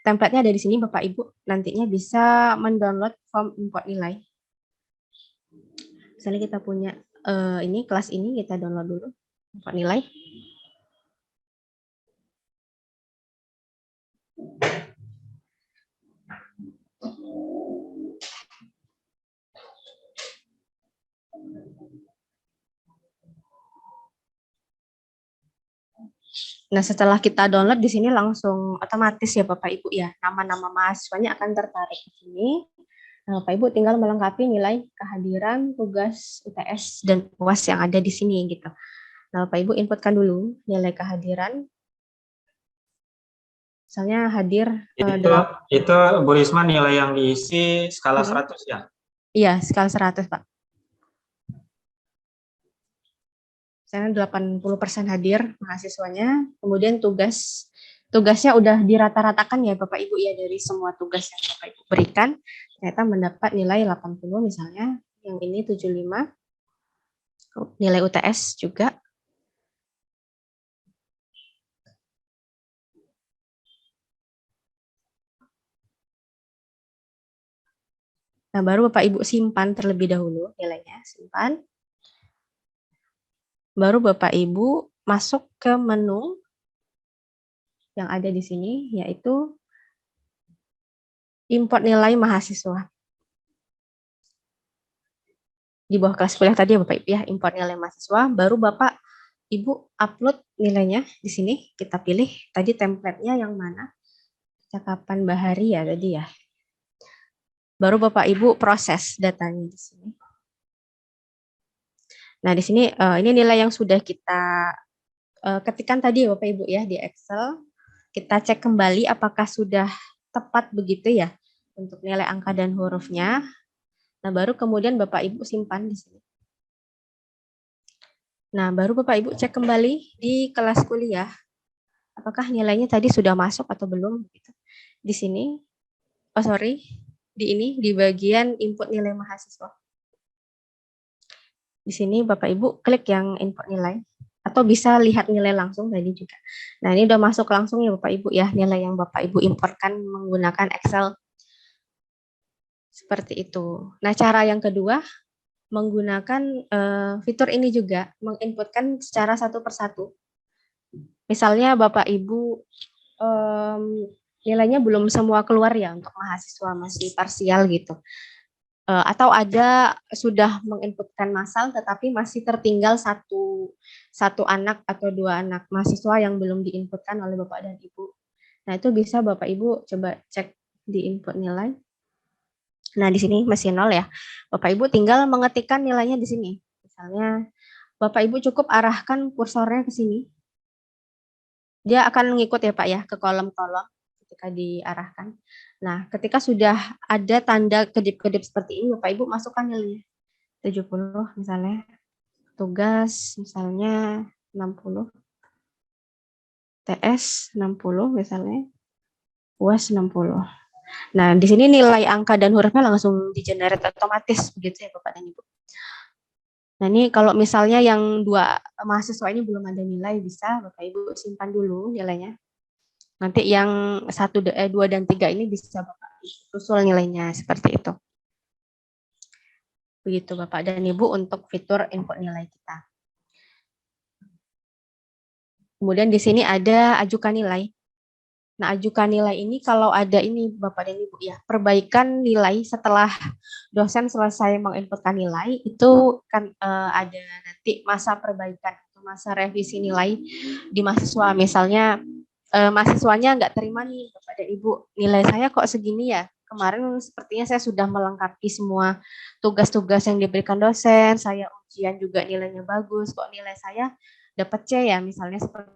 Template-nya ada di sini Bapak Ibu, nantinya bisa mendownload form import nilai. Misalnya kita punya ini kelas ini, kita download dulu import nilai. Nah, setelah kita download di sini langsung otomatis ya Bapak Ibu ya, nama-nama mahasiswanya akan tertarik di sini. Nah, Bapak Ibu tinggal melengkapi nilai kehadiran, tugas UTS dan UAS yang ada di sini gitu. Nah, Bapak Ibu inputkan dulu nilai kehadiran. Misalnya hadir itu Bu Risma nilai yang diisi skala 100 ya? Iya, skala 100 Pak. Misalnya 80% hadir mahasiswanya, kemudian tugasnya udah dirata-ratakan ya Bapak Ibu ya, dari semua tugas yang Bapak Ibu berikan, ternyata mendapat nilai 80 misalnya, yang ini 75, nilai UTS juga. Nah, baru Bapak Ibu simpan terlebih dahulu nilainya, simpan. Baru Bapak Ibu masuk ke menu yang ada di sini, yaitu import nilai mahasiswa. Di bawah kelas kuliah tadi ya Bapak Ibu ya, import nilai mahasiswa, baru Bapak Ibu upload nilainya di sini, kita pilih tadi template-nya yang mana, cakapan Bahari ya tadi ya. Baru Bapak Ibu proses datanya di sini. Nah, di sini ini nilai yang sudah kita ketikan tadi ya Bapak Ibu ya di Excel, kita cek kembali apakah sudah tepat begitu ya untuk nilai angka dan hurufnya. Nah, baru kemudian Bapak Ibu simpan di sini. Nah, baru Bapak Ibu cek kembali di kelas kuliah, apakah nilainya tadi sudah masuk atau belum. Gitu. Di sini, di bagian input nilai mahasiswa. Di sini Bapak Ibu klik yang input nilai, atau bisa lihat nilai langsung tadi juga. Nah, ini udah masuk langsung ya Bapak Ibu ya, nilai yang Bapak Ibu importkan menggunakan Excel. Seperti itu. Nah, cara yang kedua, menggunakan fitur ini juga, menginputkan secara satu persatu. Misalnya Bapak Ibu nilainya belum semua keluar ya untuk mahasiswa, masih parsial gitu. Atau ada sudah menginputkan massal tetapi masih tertinggal satu anak atau dua anak mahasiswa yang belum diinputkan oleh Bapak dan Ibu. Nah, itu bisa Bapak Ibu coba cek di input nilai. Nah, di sini masih 0 ya. Bapak Ibu tinggal mengetikkan nilainya di sini. Misalnya Bapak Ibu cukup arahkan kursornya ke sini. Dia akan ngikut ya Pak ya ke kolom-kolom ketika diarahkan. Nah, ketika sudah ada tanda kedip-kedip seperti ini, Bapak Ibu masukkan nilainya. 70 misalnya. Tugas misalnya 60. TS 60 misalnya. UAS 60. Nah, di sini nilai angka dan hurufnya langsung di-generate otomatis begitu ya Bapak dan Ibu. Nah, ini kalau misalnya yang dua mahasiswa ini belum ada nilai, bisa Bapak Ibu simpan dulu nilainya. Nanti yang 1, 2, dan 3 ini bisa Bapak susul nilainya seperti itu. Begitu Bapak dan Ibu untuk fitur input nilai kita. Kemudian di sini ada ajukan nilai. Nah, ajukan nilai ini kalau ada ini Bapak dan Ibu ya, perbaikan nilai setelah dosen selesai menginputkan nilai, itu kan ada nanti masa perbaikan atau masa revisi nilai di mahasiswa. Misalnya mahasiswanya nggak terima nih Bapak dan Ibu, nilai saya kok segini ya, kemarin sepertinya saya sudah melengkapi semua tugas-tugas yang diberikan dosen, saya ujian juga nilainya bagus, kok nilai saya dapat C ya, misalnya seperti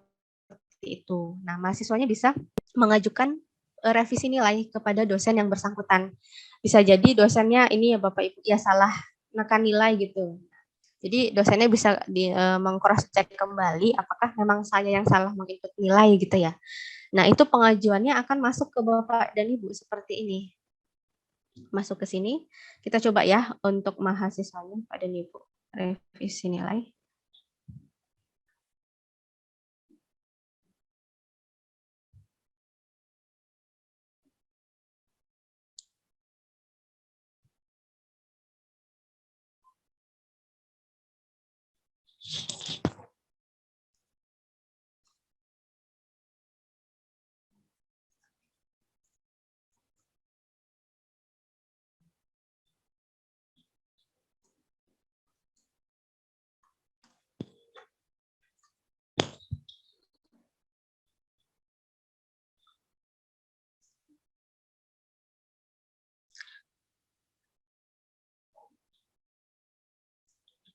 itu. Nah, mahasiswanya bisa mengajukan revisi nilai kepada dosen yang bersangkutan. Bisa jadi dosennya ini ya Bapak Ibu ya salah menekan nilai gitu. Jadi dosennya bisa meng-cross check kembali apakah memang saya yang salah menginput nilai gitu ya. Nah, itu pengajuannya akan masuk ke Bapak dan Ibu seperti ini. Masuk ke sini, kita coba ya untuk mahasiswanya Pak dan Ibu revisi nilai.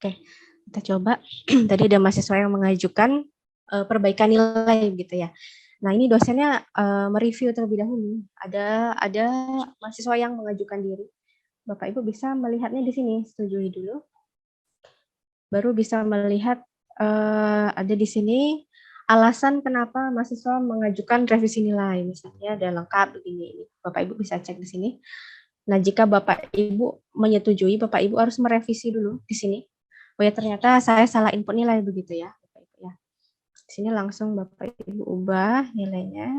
Oke, kita coba. Tadi ada mahasiswa yang mengajukan perbaikan nilai gitu ya. Nah, ini dosennya mereview terlebih dahulu. Ada mahasiswa yang mengajukan diri. Bapak Ibu bisa melihatnya di sini, setujui dulu. Baru bisa melihat ada di sini alasan kenapa mahasiswa mengajukan revisi nilai. Misalnya ada lengkap begini. Bapak Ibu bisa cek di sini. Nah, jika Bapak Ibu menyetujui, Bapak Ibu harus merevisi dulu di sini. Oh ya, ternyata saya salah input nilai begitu ya, Bapak Ibu ya. Di sini langsung Bapak Ibu ubah nilainya.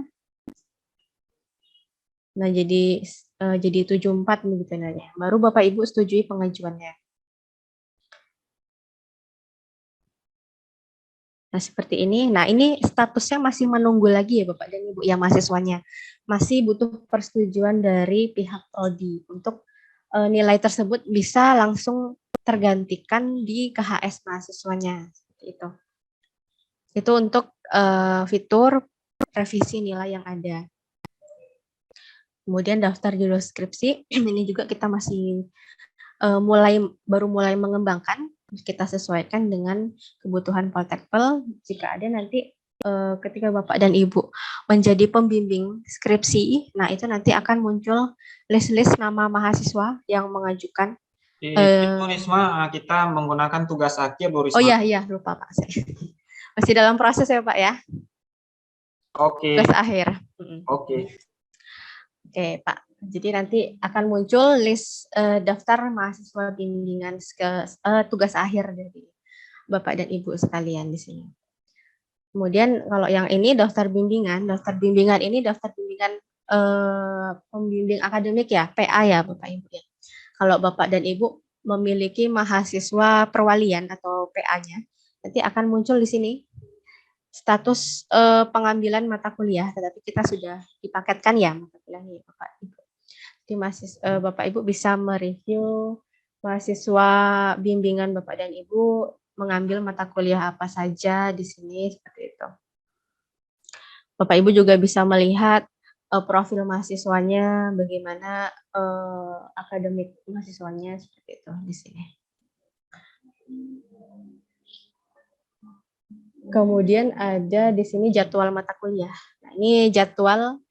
Nah, jadi 74 begitu nilainya. Baru Bapak Ibu setujui pengajuannya. Nah, seperti ini. Nah, ini statusnya masih menunggu lagi ya Bapak dan Ibu ya mahasiswanya. Masih butuh persetujuan dari pihak prodi untuk nilai tersebut bisa langsung tergantikan di KHS mahasiswanya. Seperti itu. Itu untuk fitur revisi nilai yang ada. Kemudian daftar judul skripsi, ini juga kita masih baru mulai mengembangkan. kita sesuaikan dengan kebutuhan Poltekpel. Jika ada nanti ketika Bapak dan Ibu menjadi pembimbing skripsi, nah itu nanti akan muncul list-list nama mahasiswa yang mengajukan. Itu Risma, kita menggunakan tugas akhir, Bu Risma. Oh iya, lupa Pak. Masih dalam proses ya Pak ya? Oke. Tugas akhir. Oke. Oke Pak. Jadi nanti akan muncul list daftar mahasiswa bimbingan tugas akhir dari Bapak dan Ibu sekalian di sini. Kemudian kalau yang ini daftar bimbingan ini daftar bimbingan pembimbing akademik ya, PA ya Bapak Ibu ya. Kalau Bapak dan Ibu memiliki mahasiswa perwalian atau PA-nya, nanti akan muncul di sini status pengambilan mata kuliah, tetapi kita sudah dipaketkan ya mata kuliahnya Bapak Ibu. Jadi Bapak Ibu bisa mereview mahasiswa bimbingan Bapak dan Ibu mengambil mata kuliah apa saja di sini seperti itu. Bapak Ibu juga bisa melihat profil mahasiswanya, bagaimana akademik mahasiswanya seperti itu di sini. Kemudian ada di sini jadwal mata kuliah. Nah, ini jadwal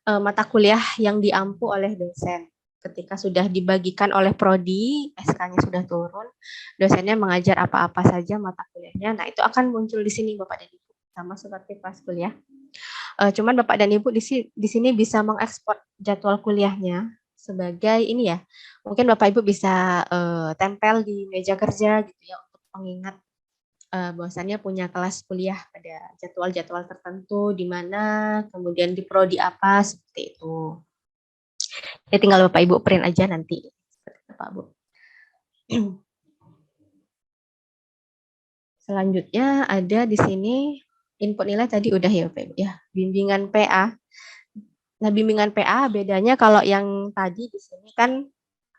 mata kuliah yang diampu oleh dosen. Ketika sudah dibagikan oleh prodi, SK-nya sudah turun, dosennya mengajar apa-apa saja mata kuliahnya. Nah, itu akan muncul di sini Bapak dan Ibu, sama seperti pas kuliah. Cuman Bapak dan Ibu di sini bisa mengekspor jadwal kuliahnya sebagai ini ya. Mungkin Bapak Ibu bisa tempel di meja kerja gitu ya untuk pengingat bahwasannya punya kelas kuliah pada jadwal-jadwal tertentu di mana, kemudian di prodi apa seperti itu. Ya tinggal Bapak Ibu print aja nanti. Bapak Bu. Selanjutnya ada di sini input nilai tadi udah ya Bapak Ibu ya. Bimbingan PA. Nah, bimbingan PA bedanya kalau yang tadi di sini kan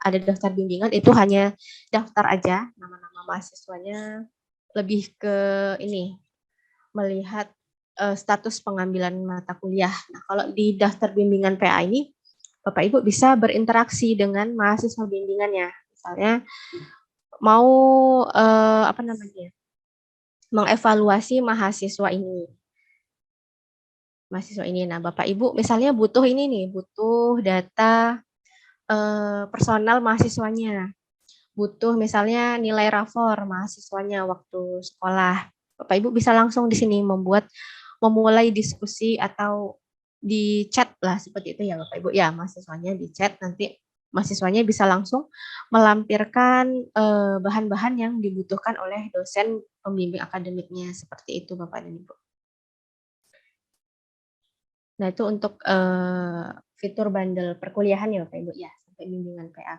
ada daftar bimbingan itu hanya daftar aja nama-nama mahasiswanya, lebih ke ini melihat status pengambilan mata kuliah. Nah, kalau di daftar bimbingan PA ini Bapak Ibu bisa berinteraksi dengan mahasiswa bimbingannya. Misalnya mau mengevaluasi mahasiswa ini. Nah, Bapak Ibu misalnya butuh ini nih, butuh data personal mahasiswanya. Butuh misalnya nilai rapor mahasiswanya waktu sekolah. Bapak Ibu bisa langsung di sini memulai diskusi atau di chat lah seperti itu ya Bapak Ibu ya, mahasiswanya di chat, nanti mahasiswanya bisa langsung melampirkan bahan-bahan yang dibutuhkan oleh dosen pembimbing akademiknya seperti itu Bapak dan Ibu. Nah, itu untuk fitur bundle perkuliahan ya Bapak Ibu ya, sampai bimbingan PA.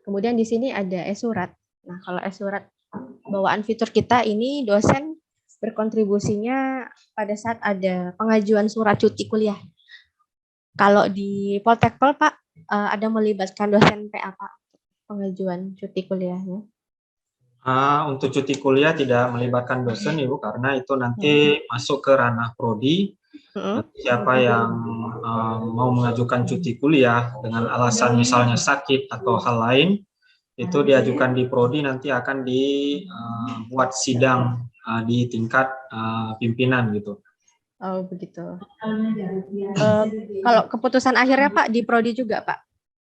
Kemudian di sini ada e-surat. Nah, kalau e-surat bawaan fitur kita ini dosen berkontribusinya pada saat ada pengajuan surat cuti kuliah. Kalau di Poltekpel Pak ada melibatkan dosen PA Pak pengajuan cuti kuliahnya? Untuk cuti kuliah tidak melibatkan dosen Ibu karena itu nanti masuk ke ranah prodi. Siapa yang mau mengajukan cuti kuliah dengan alasan misalnya sakit atau hal lain, itu diajukan di prodi, nanti akan dibuat sidang di tingkat pimpinan gitu. Oh begitu. Kalau keputusan akhirnya Pak di prodi juga Pak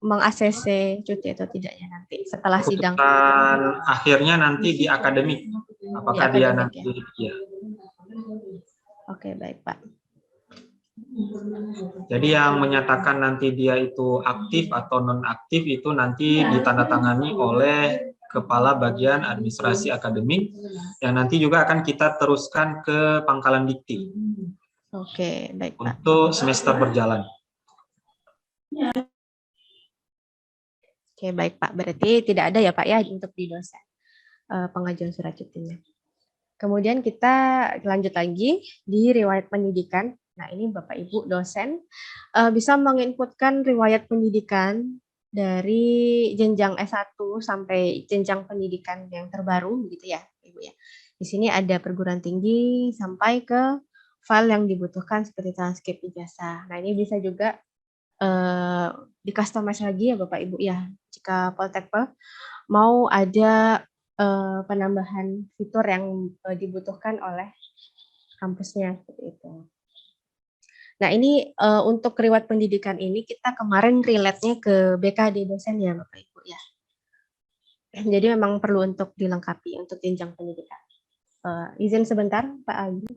meng-ACC cuti atau tidaknya nanti setelah sidang? Keputusan akhirnya nanti di akademik, apakah di dia akademik, nanti ya. Oke, baik Pak. Jadi yang menyatakan nanti dia itu aktif atau non-aktif itu nanti ditandatangani oleh Kepala Bagian Administrasi Akademik yang nanti juga akan kita teruskan ke Pangkalan Dikti. Oke, baik Pak. Untuk semester berjalan. Oke, baik Pak. Berarti tidak ada ya Pak ya untuk di dosen pengajuan surat cutinya. Kemudian kita lanjut lagi di riwayat pendidikan. Nah, ini Bapak Ibu dosen bisa menginputkan riwayat pendidikan dari jenjang S1 sampai jenjang pendidikan yang terbaru gitu ya, Ibu ya. Di sini ada perguruan tinggi sampai ke file yang dibutuhkan seperti transkrip ijazah. Nah, ini bisa juga di customize lagi ya Bapak Ibu ya. Jika Poltekpel mau ada penambahan fitur yang dibutuhkan oleh kampusnya seperti itu. Nah, ini untuk riwayat pendidikan ini kita kemarin relate-nya ke BKD dosen ya Bapak Ibu ya. Jadi memang perlu untuk dilengkapi untuk jenjang pendidikan. Izin sebentar Pak Agi.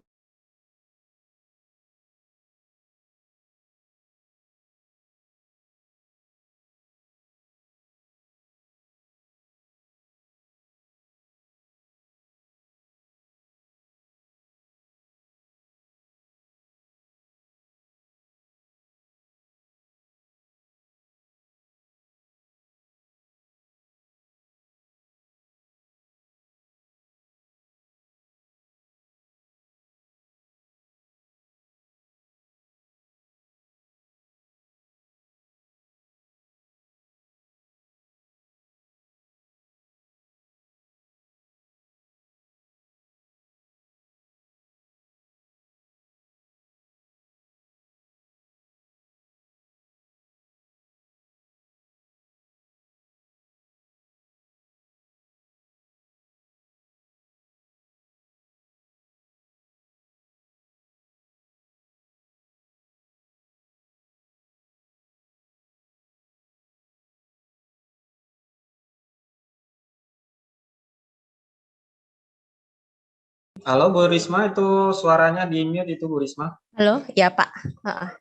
Halo Bu Risma, itu suaranya di mute itu Bu Risma. Halo, ya Pak.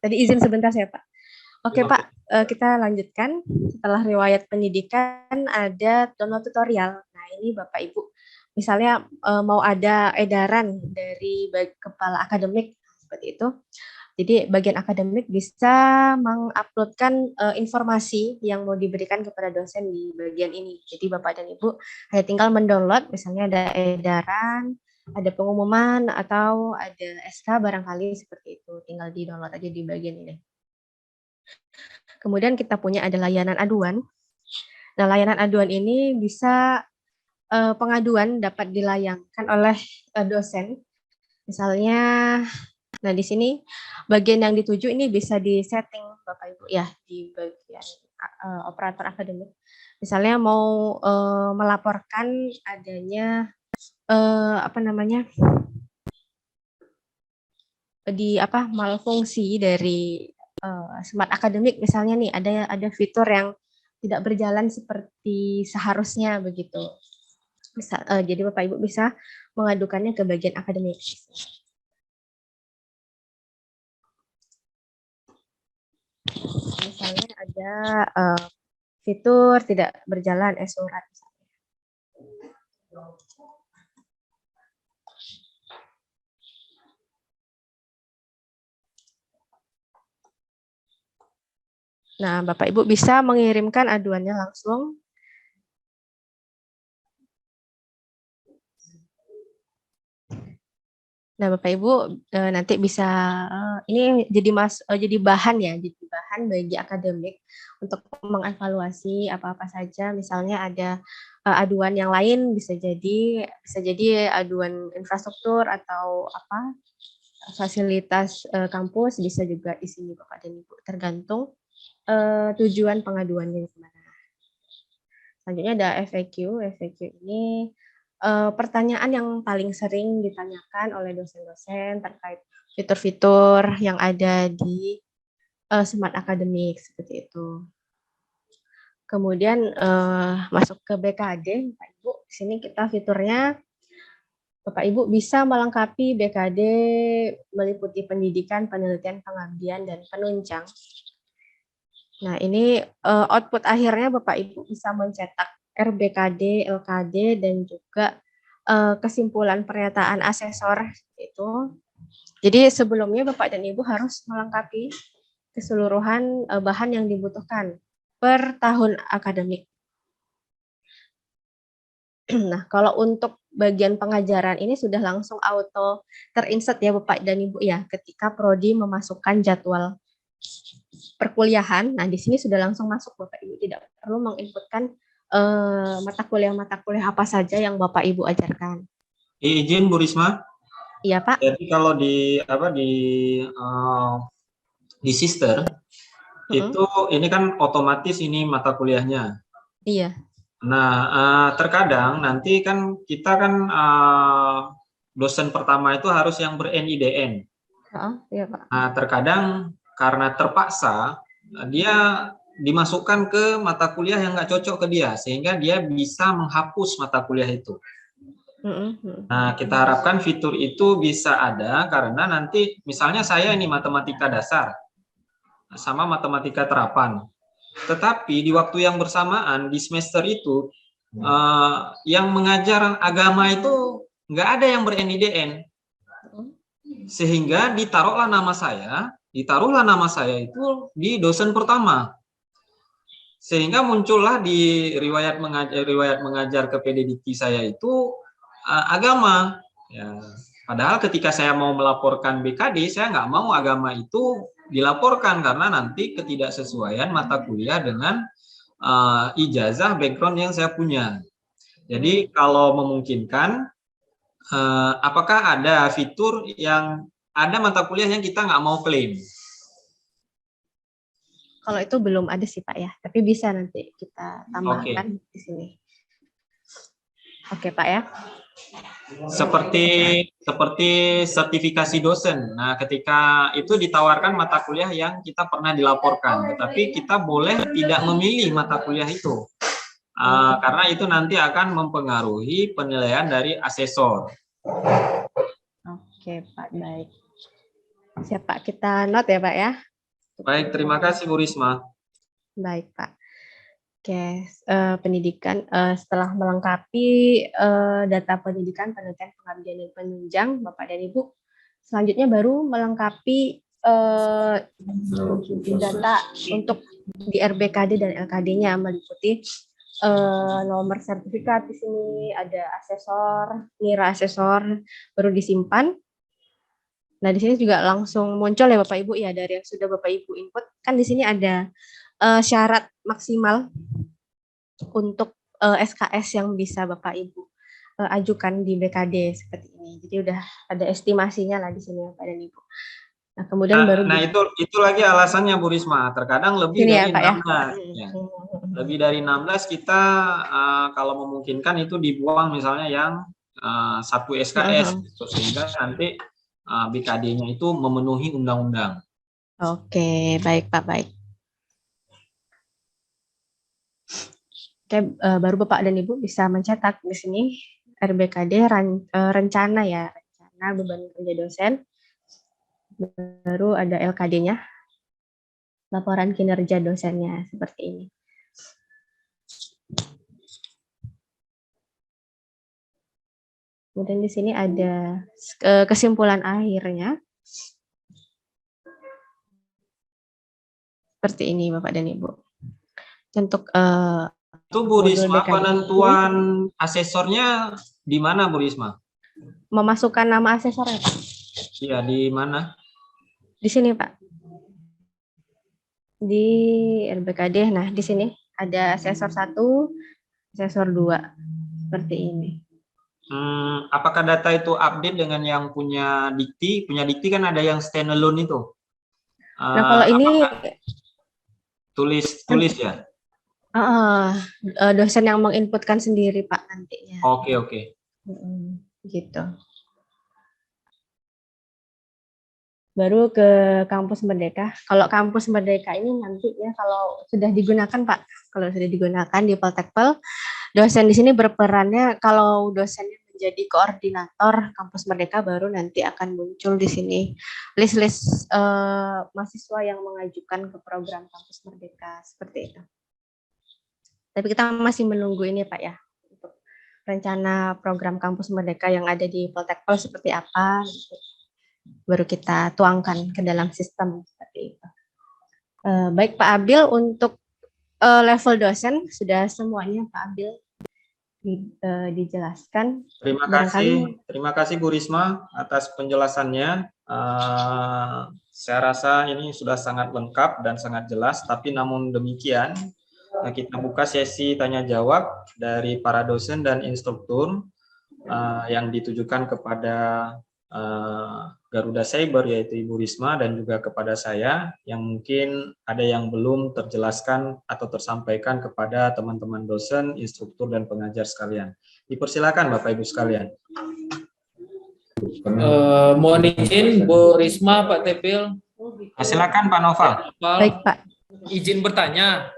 Tadi izin sebentar saya Pak. Oke Pak, kita lanjutkan. Setelah riwayat pendidikan ada download tutorial. Nah ini Bapak Ibu, misalnya mau ada edaran dari kepala akademik seperti itu. Jadi bagian akademik bisa menguploadkan informasi yang mau diberikan kepada dosen di bagian ini. Jadi Bapak dan Ibu hanya tinggal mendownload, misalnya ada edaran, ada pengumuman, atau ada SK barangkali seperti itu. Tinggal di-download aja di bagian ini. Kemudian kita punya ada layanan aduan. Nah, layanan aduan ini bisa pengaduan dapat dilayangkan oleh dosen. Misalnya, nah di sini bagian yang dituju ini bisa di-setting Bapak Ibu ya di bagian operator akademik. Misalnya mau melaporkan adanya malfungsi dari smart akademik, misalnya nih ada fitur yang tidak berjalan seperti seharusnya begitu. Jadi Bapak Ibu bisa mengadukannya ke bagian akademik. Misalnya ada fitur tidak berjalan surat. Nah, Bapak Ibu bisa mengirimkan aduannya langsung. Nah, Bapak Ibu nanti bisa ini jadi bahan ya, jadi bahan bagi akademik untuk mengevaluasi apa-apa saja. Misalnya ada aduan yang lain bisa jadi aduan infrastruktur atau apa fasilitas kampus, bisa juga di sini Bapak dan Ibu, tergantung tujuan pengaduannya kemana. Selanjutnya ada FAQ. FAQ ini pertanyaan yang paling sering ditanyakan oleh dosen-dosen terkait fitur-fitur yang ada di Smart Academic seperti itu. Kemudian masuk ke BKD, Bapak Ibu. Di sini kita fiturnya Bapak Ibu bisa melengkapi BKD meliputi pendidikan, penelitian, pengabdian, dan penunjang. Nah, ini output akhirnya Bapak Ibu bisa mencetak RBKD, LKD, dan juga kesimpulan pernyataan asesor itu. Jadi sebelumnya Bapak dan Ibu harus melengkapi keseluruhan bahan yang dibutuhkan per tahun akademik. Nah, kalau untuk bagian pengajaran ini sudah langsung auto terinsert ya Bapak dan Ibu ya, ketika prodi memasukkan jadwal perkuliahan. Nah, di sini sudah langsung masuk Bapak Ibu, tidak perlu menginputkan mata kuliah apa saja yang Bapak Ibu ajarkan. Izin Bu Risma. Iya Pak. Jadi kalau di Sister itu ini kan otomatis ini mata kuliahnya. Iya. Nah, terkadang nanti kan kita kan dosen pertama itu harus yang ber-NIDN. Iya, Pak. Nah, terkadang karena terpaksa dia dimasukkan ke mata kuliah yang nggak cocok ke dia, sehingga dia bisa menghapus mata kuliah itu. Nah, kita harapkan fitur itu bisa ada karena nanti misalnya saya ini matematika dasar sama matematika terapan. Tetapi di waktu yang bersamaan di semester itu yang mengajar agama itu nggak ada yang ber-NIDN. Sehingga ditaruhlah nama saya itu di dosen pertama. Sehingga muncullah di riwayat mengajar ke PDDT saya itu agama. Ya, padahal ketika saya mau melaporkan BKD, saya nggak mau agama itu dilaporkan karena nanti ketidaksesuaian mata kuliah dengan ijazah background yang saya punya. Jadi kalau memungkinkan, apakah ada fitur yang ada mata kuliah yang kita nggak mau klaim? Kalau itu belum ada sih Pak ya, tapi bisa nanti kita tambahkan di sini. Oke Pak ya. Seperti sertifikasi dosen. Nah, ketika itu ditawarkan mata kuliah yang kita pernah dilaporkan, tetapi kita boleh tidak memilih mata kuliah itu. Karena itu nanti akan mempengaruhi penilaian dari asesor. Oke Pak, baik. Siap Pak, kita note ya Pak ya. Baik, terima kasih Bu Risma. Baik Pak. Oke, pendidikan setelah melengkapi data pendidikan, penelitian, pengabdian, dan penunjang, Bapak dan Ibu, selanjutnya baru melengkapi data untuk di RBKD dan LKD-nya, meliputi nomor sertifikat di sini, ada asesor, nilai asesor, baru disimpan. Nah, di sini juga langsung muncul ya Bapak Ibu ya, dari yang sudah Bapak Ibu input, kan di sini ada syarat maksimal untuk SKS yang bisa Bapak Ibu ajukan di BKD seperti ini. Jadi udah ada estimasinya lah di sini Bapak dan Ibu. Nah, kemudian baru itu lagi alasannya Bu Risma, terkadang lebih dari ya, 16. Ya. Lebih dari 16 kita kalau memungkinkan itu dibuang misalnya yang 1 SKS gitu, sehingga nanti BKD-nya itu memenuhi undang-undang. Oke, baik Pak, baik. Oke, baru Bapak dan Ibu bisa mencetak di sini RBKD rencana ya, rencana beban kerja dosen. Baru ada LKD-nya, laporan kinerja dosennya seperti ini. Kemudian di sini ada kesimpulan akhirnya. Seperti ini Bapak dan Ibu. Untuk itu Bu Risma, penentuan asesornya di mana Bu Risma? Memasukkan nama asesornya Pak. Iya, di mana? Di sini Pak. Di RBKD, nah di sini ada asesor 1, asesor 2. Seperti ini. Apakah data itu update dengan yang punya dikti? Punya dikti kan ada yang standalone itu. Nah kalau ini tulis ya? Dosen yang menginputkan sendiri Pak nantinya. Oke. Gitu. Baru ke Kampus Merdeka. Kalau Kampus Merdeka ini nantinya kalau sudah digunakan Pak, kalau sudah digunakan di Poltekpel, dosen di sini berperannya, kalau dosennya menjadi koordinator Kampus Merdeka, baru nanti akan muncul di sini list-list mahasiswa yang mengajukan ke program Kampus Merdeka seperti itu. Tapi kita masih menunggu ini Pak ya, untuk rencana program Kampus Merdeka yang ada di Poltekpel seperti apa, gitu. Baru kita tuangkan ke dalam sistem seperti itu. Baik Pak Abil, untuk level dosen sudah semuanya Pak Abil dijelaskan. Terima kasih Bu Risma atas penjelasannya. Saya rasa ini sudah sangat lengkap dan sangat jelas, tapi namun demikian kita buka sesi tanya jawab dari para dosen dan instruktur yang ditujukan kepada Garuda Cyber, yaitu Ibu Risma, dan juga kepada saya, yang mungkin ada yang belum terjelaskan atau tersampaikan kepada teman-teman dosen, instruktur, dan pengajar sekalian. Dipersilakan Bapak Ibu sekalian. Mohon izin Bu Risma, Pak Tepil. Silakan Pak Noval. Baik, Pak. Izin bertanya.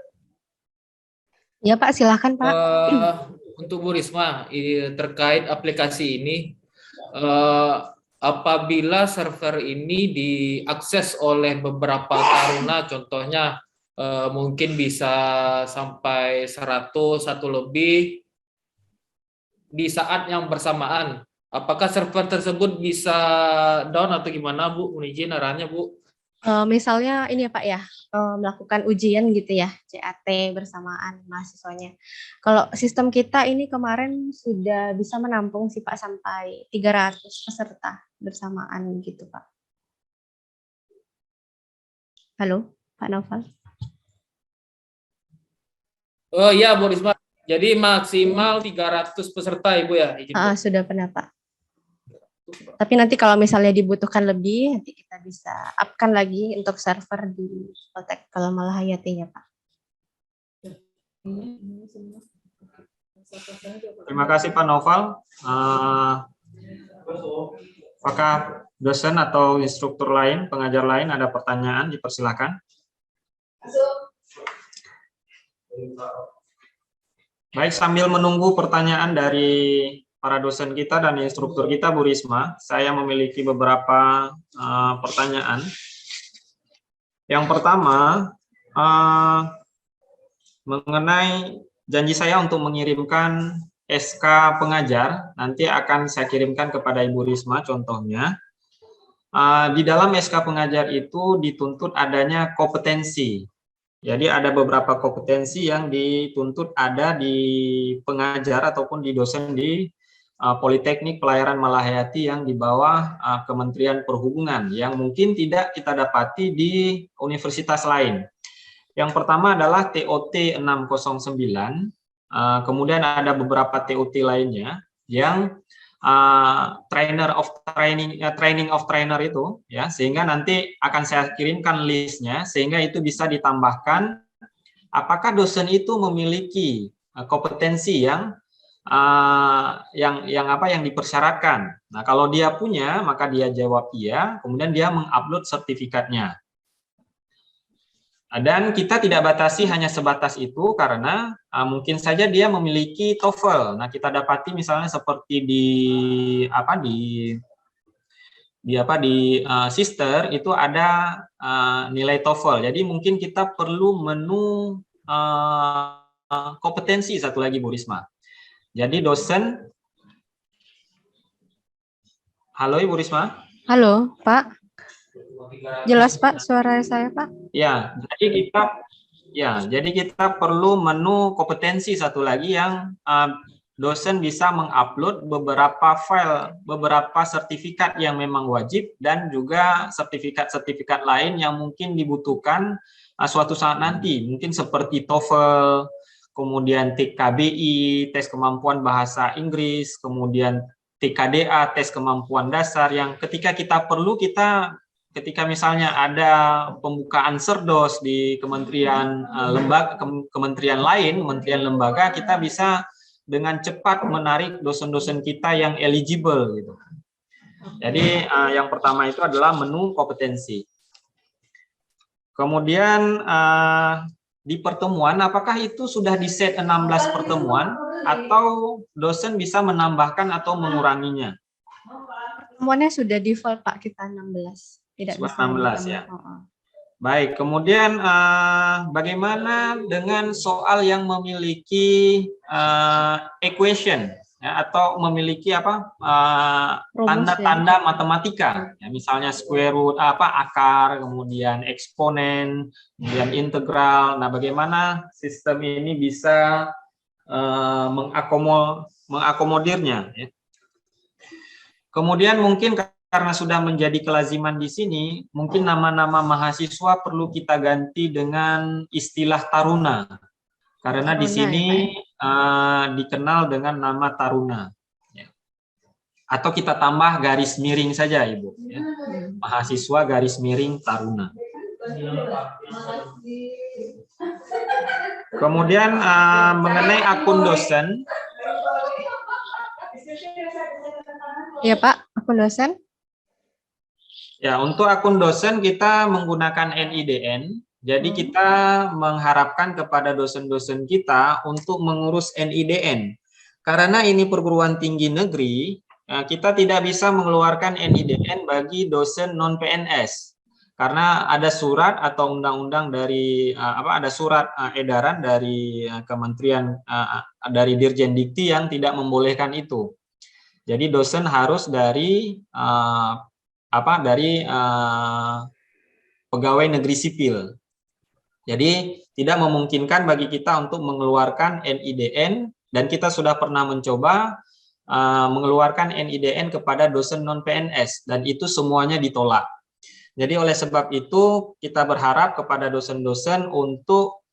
Ya, Pak, silakan, Pak. Untuk Bu Risma, terkait aplikasi ini, apabila server ini diakses oleh beberapa taruna, contohnya mungkin bisa sampai 100 atau lebih di saat yang bersamaan, apakah server tersebut bisa down atau gimana, Bu? Mohon izin arahannya, Bu. Misalnya ini ya Pak ya, melakukan ujian gitu ya, CAT bersamaan mahasiswanya. Kalau sistem kita ini kemarin sudah bisa menampung sih Pak sampai 300 peserta bersamaan gitu Pak. Halo, Pak Noval. Oh iya, Bu Risma. Jadi maksimal 300 peserta, Ibu ya? Sudah pernah Pak. Tapi nanti kalau misalnya dibutuhkan lebih, nanti kita bisa up-kan lagi untuk server di Poltek Malahayati ya Pak. Terima kasih Pak Noval. Apakah dosen atau instruktur lain, pengajar lain ada pertanyaan? Dipersilakan. Baik, sambil menunggu pertanyaan dari para dosen kita dan instruktur kita, Bu Risma, saya memiliki beberapa pertanyaan. Yang pertama, mengenai janji saya untuk mengirimkan SK pengajar, nanti akan saya kirimkan kepada Ibu Risma contohnya. Di dalam SK pengajar itu dituntut adanya kompetensi. Jadi ada beberapa kompetensi yang dituntut ada di pengajar ataupun di dosen di Politeknik Pelayaran Malahayati yang di bawah Kementerian Perhubungan, yang mungkin tidak kita dapati di universitas lain. Yang pertama adalah TOT 609, kemudian ada beberapa TOT lainnya yang training of trainer itu ya, sehingga nanti akan saya kirimkan listnya sehingga itu bisa ditambahkan apakah dosen itu memiliki kompetensi yang dipersyaratkan. Nah, kalau dia punya maka dia jawab iya, kemudian dia mengupload sertifikatnya. Dan kita tidak batasi hanya sebatas itu karena mungkin saja dia memiliki TOEFL. Nah, kita dapati misalnya seperti di Sister itu ada nilai TOEFL. Jadi mungkin kita perlu menu kompetensi satu lagi, Bu Risma. Jadi dosen. Halo Ibu Risma. Halo, Pak. Jelas Pak suara saya Pak? Ya, jadi kita perlu menu kompetensi satu lagi yang dosen bisa mengupload beberapa file, beberapa sertifikat yang memang wajib dan juga sertifikat-sertifikat lain yang mungkin dibutuhkan suatu saat nanti, mungkin seperti TOEFL, kemudian TKBI, tes kemampuan bahasa Inggris, kemudian TKDA, tes kemampuan dasar yang ketika kita perlu ketika misalnya ada pembukaan serdos di kementerian kementerian lain, kementerian lembaga, kita bisa dengan cepat menarik dosen-dosen kita yang eligible gitu. Jadi yang pertama itu adalah menu kompetensi. Kemudian di pertemuan, apakah itu sudah di set 16 pertemuan atau dosen bisa menambahkan atau menguranginya? Pertemuannya sudah default Pak, kita 16. Tidak bisa 16 ya. Baik, kemudian bagaimana dengan soal yang memiliki equation ya, atau memiliki tanda-tanda matematika, ya, misalnya square root, akar, kemudian eksponen, kemudian integral. Nah, bagaimana sistem ini bisa mengakomodirnya? Ya. Kemudian mungkin karena sudah menjadi kelaziman di sini, mungkin nama-nama mahasiswa perlu kita ganti dengan istilah taruna. Karena di sini dikenal dengan nama taruna. Ya. Atau kita tambah garis miring saja, Ibu. Ya. Mahasiswa garis miring taruna. Kemudian mengenai akun dosen. Ya Pak, akun dosen. Ya, untuk akun dosen kita menggunakan NIDN. Jadi kita mengharapkan kepada dosen-dosen kita untuk mengurus NIDN. Karena ini perguruan tinggi negeri, kita tidak bisa mengeluarkan NIDN bagi dosen non-PNS. Karena ada surat atau undang-undang dari ada surat edaran dari Kementerian dari Dirjen Dikti yang tidak membolehkan itu. Jadi dosen harus dari pegawai negeri sipil. Jadi tidak memungkinkan bagi kita untuk mengeluarkan NIDN, dan kita sudah pernah mencoba mengeluarkan NIDN kepada dosen non-PNS, dan itu semuanya ditolak. Jadi oleh sebab itu kita berharap kepada dosen-dosen untuk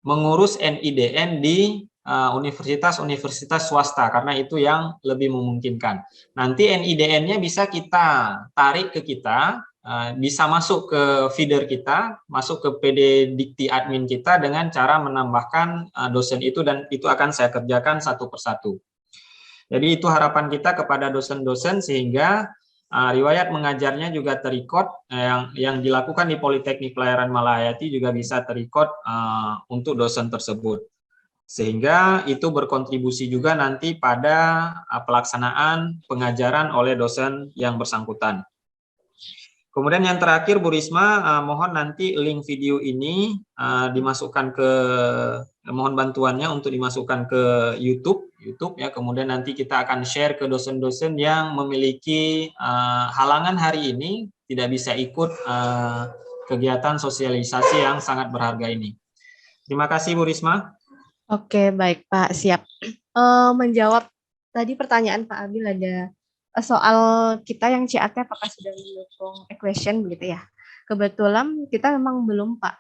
mengurus NIDN di universitas-universitas swasta, karena itu yang lebih memungkinkan. Nanti NIDN-nya bisa kita tarik ke kita, bisa masuk ke feeder kita, masuk ke PD Dikti admin kita dengan cara menambahkan dosen itu, dan itu akan saya kerjakan satu persatu. Jadi itu harapan kita kepada dosen-dosen, sehingga riwayat mengajarnya juga terikot, yang dilakukan di Politeknik Pelayaran Malahayati juga bisa terikot untuk dosen tersebut. Sehingga itu berkontribusi juga nanti pada pelaksanaan pengajaran oleh dosen yang bersangkutan. Kemudian yang terakhir, Bu Risma, mohon nanti link video ini dimasukkan mohon bantuannya untuk dimasukkan ke YouTube ya. Kemudian nanti kita akan share ke dosen-dosen yang memiliki halangan hari ini, tidak bisa ikut kegiatan sosialisasi yang sangat berharga ini. Terima kasih, Bu Risma. Oke, baik Pak, siap. Menjawab tadi pertanyaan Pak Abil, ada soal kita yang CAT apakah sudah mendukung equation begitu ya. Kebetulan kita memang belum Pak.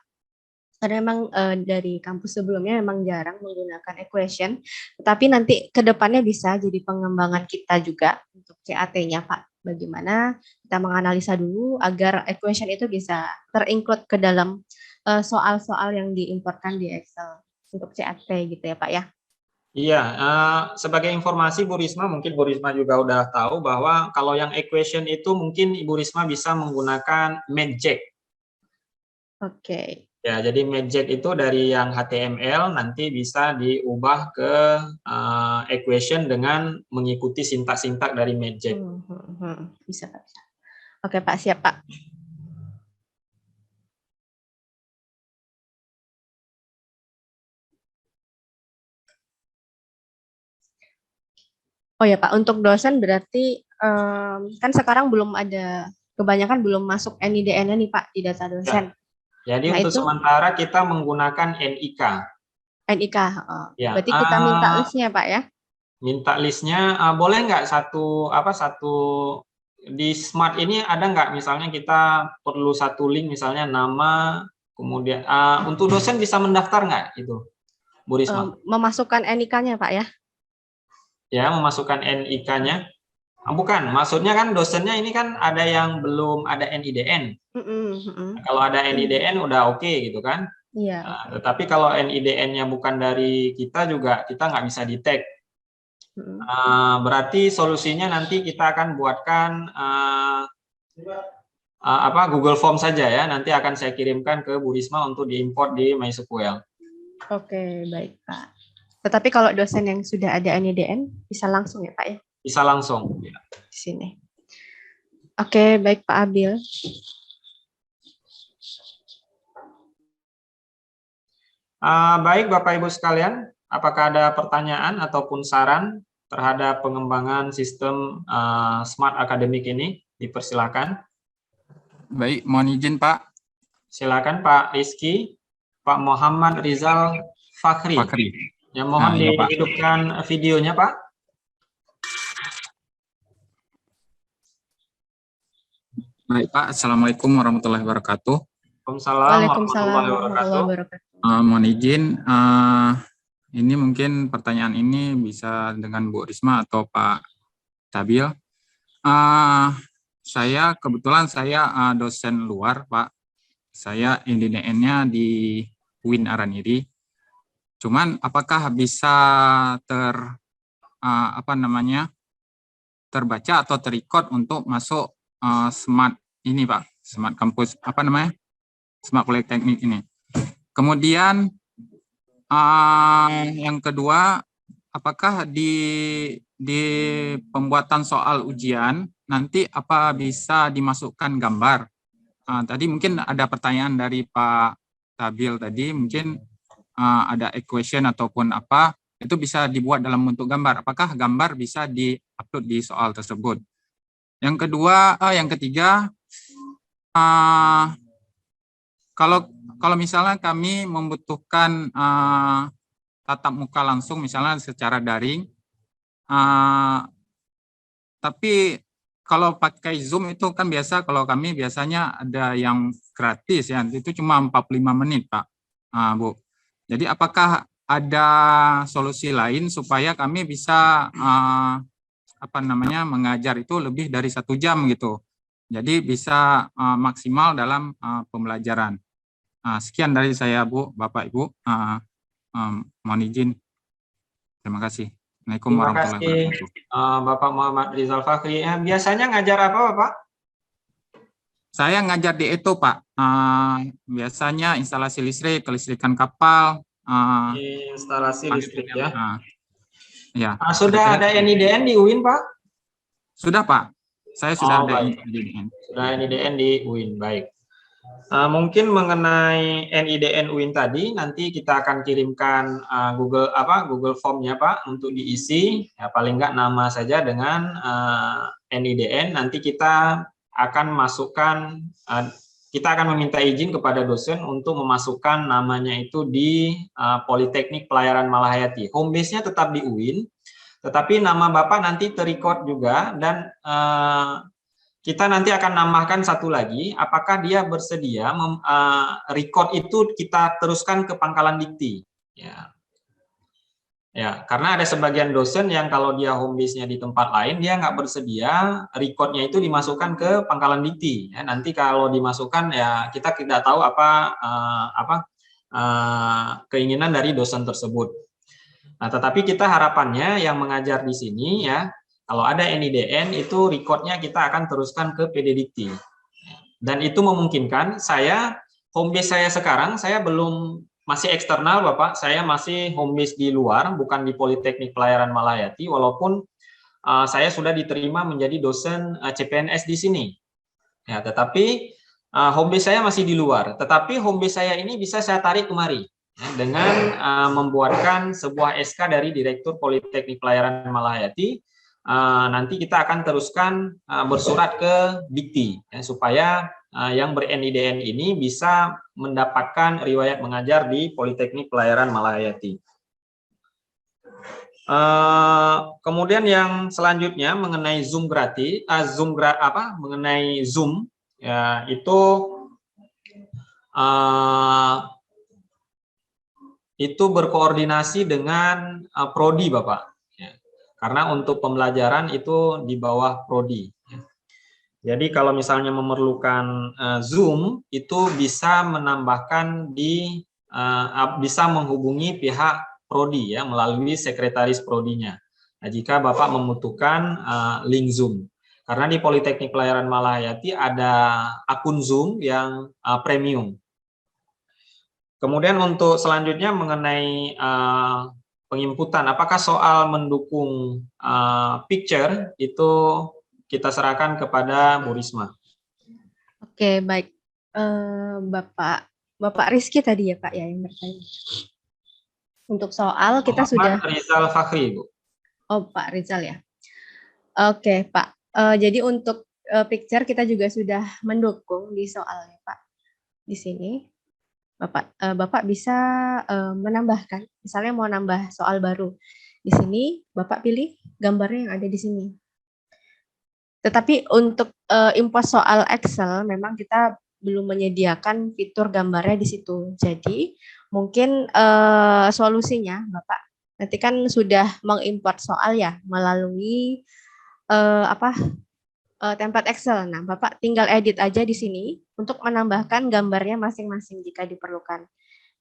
Karena memang dari kampus sebelumnya memang jarang menggunakan equation, tetapi nanti ke depannya bisa jadi pengembangan kita juga untuk CAT-nya Pak. Bagaimana kita menganalisa dulu agar equation itu bisa terinclude ke dalam soal-soal yang diimportkan di Excel untuk CAT gitu ya Pak ya. Iya, sebagai informasi Bu Risma, mungkin Bu Risma juga udah tahu bahwa kalau yang equation itu mungkin Ibu Risma bisa menggunakan Magic. Oke. Ya, jadi Magic itu dari yang HTML nanti bisa diubah ke equation dengan mengikuti sintak-sintak dari Magic. Bisa Pak. Bisa. Oke Pak, siap Pak. Oh ya Pak, untuk dosen berarti kan sekarang belum ada, kebanyakan belum masuk NIDN-nya nih Pak di data dosen. Ya. Jadi nah, untuk sementara kita menggunakan NIK. NIK, Ya. Berarti kita minta listnya Pak ya? Minta listnya, boleh nggak satu di Smart ini ada nggak misalnya kita perlu satu link misalnya nama, kemudian untuk dosen bisa mendaftar nggak itu, Bu Risma? Memasukkan NIK-nya Pak ya? Ya, memasukkan NIK-nya. Bukan, maksudnya kan dosennya ini kan ada yang belum ada NIDN. Kalau ada NIDN udah oke gitu kan? Iya. Tetapi kalau NIDN-nya bukan dari kita juga kita nggak bisa di-tag. Berarti solusinya nanti kita akan buatkan Google Form saja ya. Nanti akan saya kirimkan ke Bu Risma untuk diimport di MySQL. Oke, baik Pak. Tetapi kalau dosen yang sudah ada NIDN bisa langsung ya Pak ya? Bisa langsung. Ya. Di sini. Oke, baik Pak Abil. Baik Bapak Ibu sekalian, apakah ada pertanyaan ataupun saran terhadap pengembangan sistem Smart Academic ini? Dipersilakan. Baik, mohon izin Pak. Silakan Pak Rizky, Pak Muhammad Rizal Fakhri. Yang mohon dihidupkan videonya Pak. Baik Pak, Assalamualaikum warahmatullahi wabarakatuh. Waalaikumsalam warahmatullahi wabarakatuh. Mohon izin, ini mungkin pertanyaan ini bisa dengan Bu Risma atau Pak Tabil. Saya kebetulan dosen luar, Pak. Saya NDDN-nya di UIN Araniri. Cuman apakah bisa terbaca atau terrecord untuk masuk smart ini, Pak, smart kampus smart politeknik ini. Kemudian yang kedua, apakah di pembuatan soal ujian nanti apa bisa dimasukkan gambar? Tadi mungkin ada pertanyaan dari Pak Tabil tadi, mungkin ada equation ataupun apa, itu bisa dibuat dalam bentuk gambar. Apakah gambar bisa di-upload di soal tersebut? Yang ketiga, kalau misalnya kami membutuhkan tatap muka langsung, misalnya secara daring, tapi kalau pakai Zoom itu kan kalau kami biasanya ada yang gratis ya, itu cuma 45 menit, Pak, Bu. Jadi apakah ada solusi lain supaya kami bisa mengajar itu lebih dari 1 jam gitu. Jadi bisa maksimal dalam pembelajaran. Sekian dari saya, Bu, Bapak, Ibu. Mohon izin. Terima kasih. Assalamualaikum Terima warahmatullahi kasih, wabarakatuh. Bapak Muhammad Rizal Fakhri. Biasanya ngajar apa, Bapak? Saya ngajar di itu, Pak. Biasanya instalasi listrik, kelistrikan kapal. Instalasi listrik ya. Ya. Sudah ada NIDN di UIN, Pak? Sudah, Pak. Saya sudah ada baik. NIDN. Sudah NIDN di UIN, baik. Mungkin mengenai NIDN UIN tadi, nanti kita akan kirimkan Google Form-nya, Pak, untuk diisi. Ya, paling nggak nama saja dengan NIDN. Nanti kita akan masukkan, kita akan meminta izin kepada dosen untuk memasukkan namanya itu di Politeknik Pelayaran Malahayati. Home base-nya tetap di UIN, tetapi nama Bapak nanti terrecord juga, dan kita nanti akan nambahkan satu lagi, apakah dia bersedia record itu kita teruskan ke Pangkalan Dikti. Ya, karena ada sebagian dosen yang kalau dia home base-nya di tempat lain, dia nggak bersedia record-nya itu dimasukkan ke Pangkalan Dikti. Ya, nanti kalau dimasukkan, ya kita tidak tahu apa keinginan dari dosen tersebut. Nah, tetapi kita harapannya yang mengajar di sini ya, kalau ada NIDN itu record-nya kita akan teruskan ke PD Dikti. Dan itu memungkinkan home base saya sekarang, saya masih eksternal, Bapak. Saya masih home base di luar, bukan di Politeknik Pelayaran Malahayati, walaupun saya sudah diterima menjadi dosen CPNS di sini. Ya, tetapi home base saya masih di luar. Tetapi home base saya ini bisa saya tarik kemari dengan membuatkan sebuah SK dari Direktur Politeknik Pelayaran Malahayati. Nanti kita akan teruskan bersurat ke Dikti ya, supaya yang ber-NIDN ini bisa mendapatkan riwayat mengajar di Politeknik Pelayaran Malahayati. Kemudian yang selanjutnya mengenai Zoom gratis, mengenai Zoom ya, itu berkoordinasi dengan prodi, Bapak. Karena untuk pembelajaran itu di bawah prodi. Jadi kalau misalnya memerlukan Zoom, itu bisa menambahkan bisa menghubungi pihak prodi ya, melalui sekretaris prodinya. Nah, jika Bapak membutuhkan link Zoom. Karena di Politeknik Pelayaran Malahayati ada akun Zoom yang premium. Kemudian untuk selanjutnya mengenai penginputan, apakah soal mendukung picture itu kita serahkan kepada Bu Risma. Oke, baik. Bapak Rizky tadi ya, Pak, ya, yang bertanya. Untuk soal kita sudah... Rizal Fakhri, Bu. Oh, Pak Rizal ya. Oke, Pak. Jadi untuk picture kita juga sudah mendukung di soalnya, Pak. Di sini. Bapak bisa menambahkan, misalnya mau nambah soal baru. Di sini Bapak pilih gambarnya yang ada di sini. Tetapi untuk import soal Excel memang kita belum menyediakan fitur gambarnya di situ. Jadi mungkin solusinya Bapak nanti kan sudah mengimport soal ya melalui template Excel. Nah, Bapak tinggal edit aja di sini untuk menambahkan gambarnya masing-masing jika diperlukan.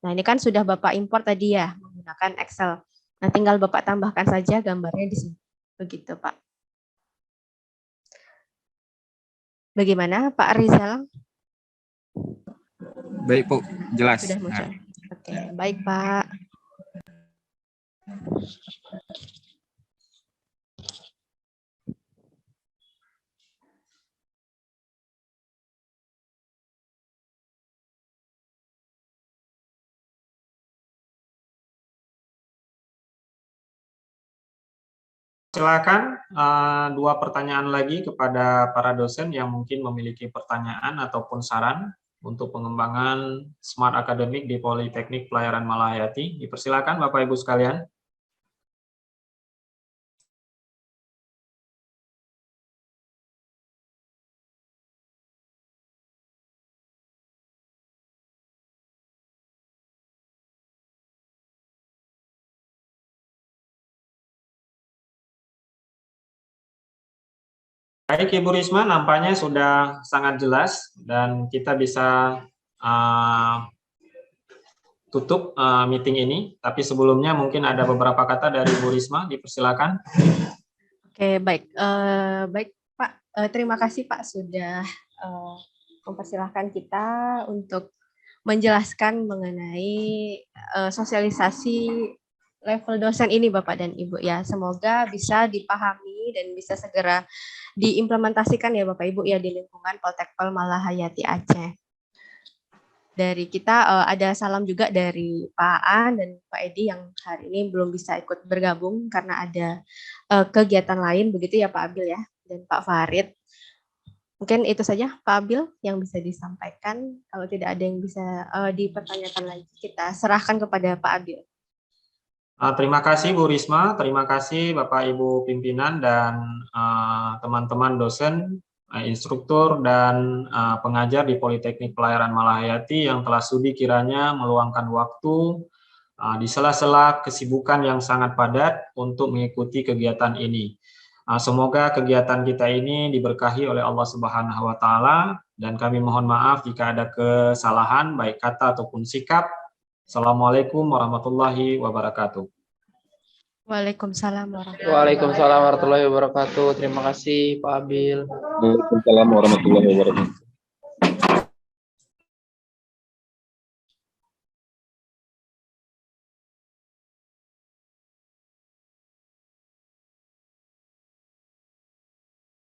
Nah, ini kan sudah Bapak import tadi ya menggunakan Excel. Nah, tinggal Bapak tambahkan saja gambarnya di sini. Begitu, Pak. Bagaimana, Pak Rizal? Baik, Bu, jelas. Sudah muncul. Oke, baik, Pak. Silakan dua pertanyaan lagi kepada para dosen yang mungkin memiliki pertanyaan ataupun saran untuk pengembangan Smart Academic di Politeknik Pelayaran Malahayati. Dipersilakan Bapak Ibu sekalian. Baik Ibu Risma, nampaknya sudah sangat jelas dan kita bisa tutup meeting ini. Tapi sebelumnya mungkin ada beberapa kata dari Ibu Risma, dipersilakan. Oke, baik. Baik, Pak. Terima kasih Pak sudah mempersilahkan kita untuk menjelaskan mengenai sosialisasi level dosen ini Bapak dan Ibu ya. Semoga bisa dipahami dan bisa segera diimplementasikan ya Bapak Ibu ya di lingkungan Poltekpol Malahayati Aceh. Dari kita ada salam juga dari Pak Aan dan Pak Edi yang hari ini belum bisa ikut bergabung karena ada kegiatan lain begitu ya Pak Abil ya dan Pak Farid. Mungkin itu saja Pak Abil yang bisa disampaikan. Kalau tidak ada yang bisa dipertanyakan lagi, kita serahkan kepada Pak Abil. Terima kasih Bu Risma, terima kasih Bapak Ibu pimpinan dan teman-teman dosen, instruktur dan pengajar di Politeknik Pelayaran Malahayati yang telah sudi kiranya meluangkan waktu di sela-sela kesibukan yang sangat padat untuk mengikuti kegiatan ini. Semoga kegiatan kita ini diberkahi oleh Allah Subhanahu wa Ta'ala, dan kami mohon maaf jika ada kesalahan baik kata ataupun sikap. Assalamualaikum warahmatullahi wabarakatuh. Waalaikumsalam Waalaikumsalam warahmatullahi wabarakatuh. Terima kasih Pak Abil. Waalaikumsalam warahmatullahi wabarakatuh.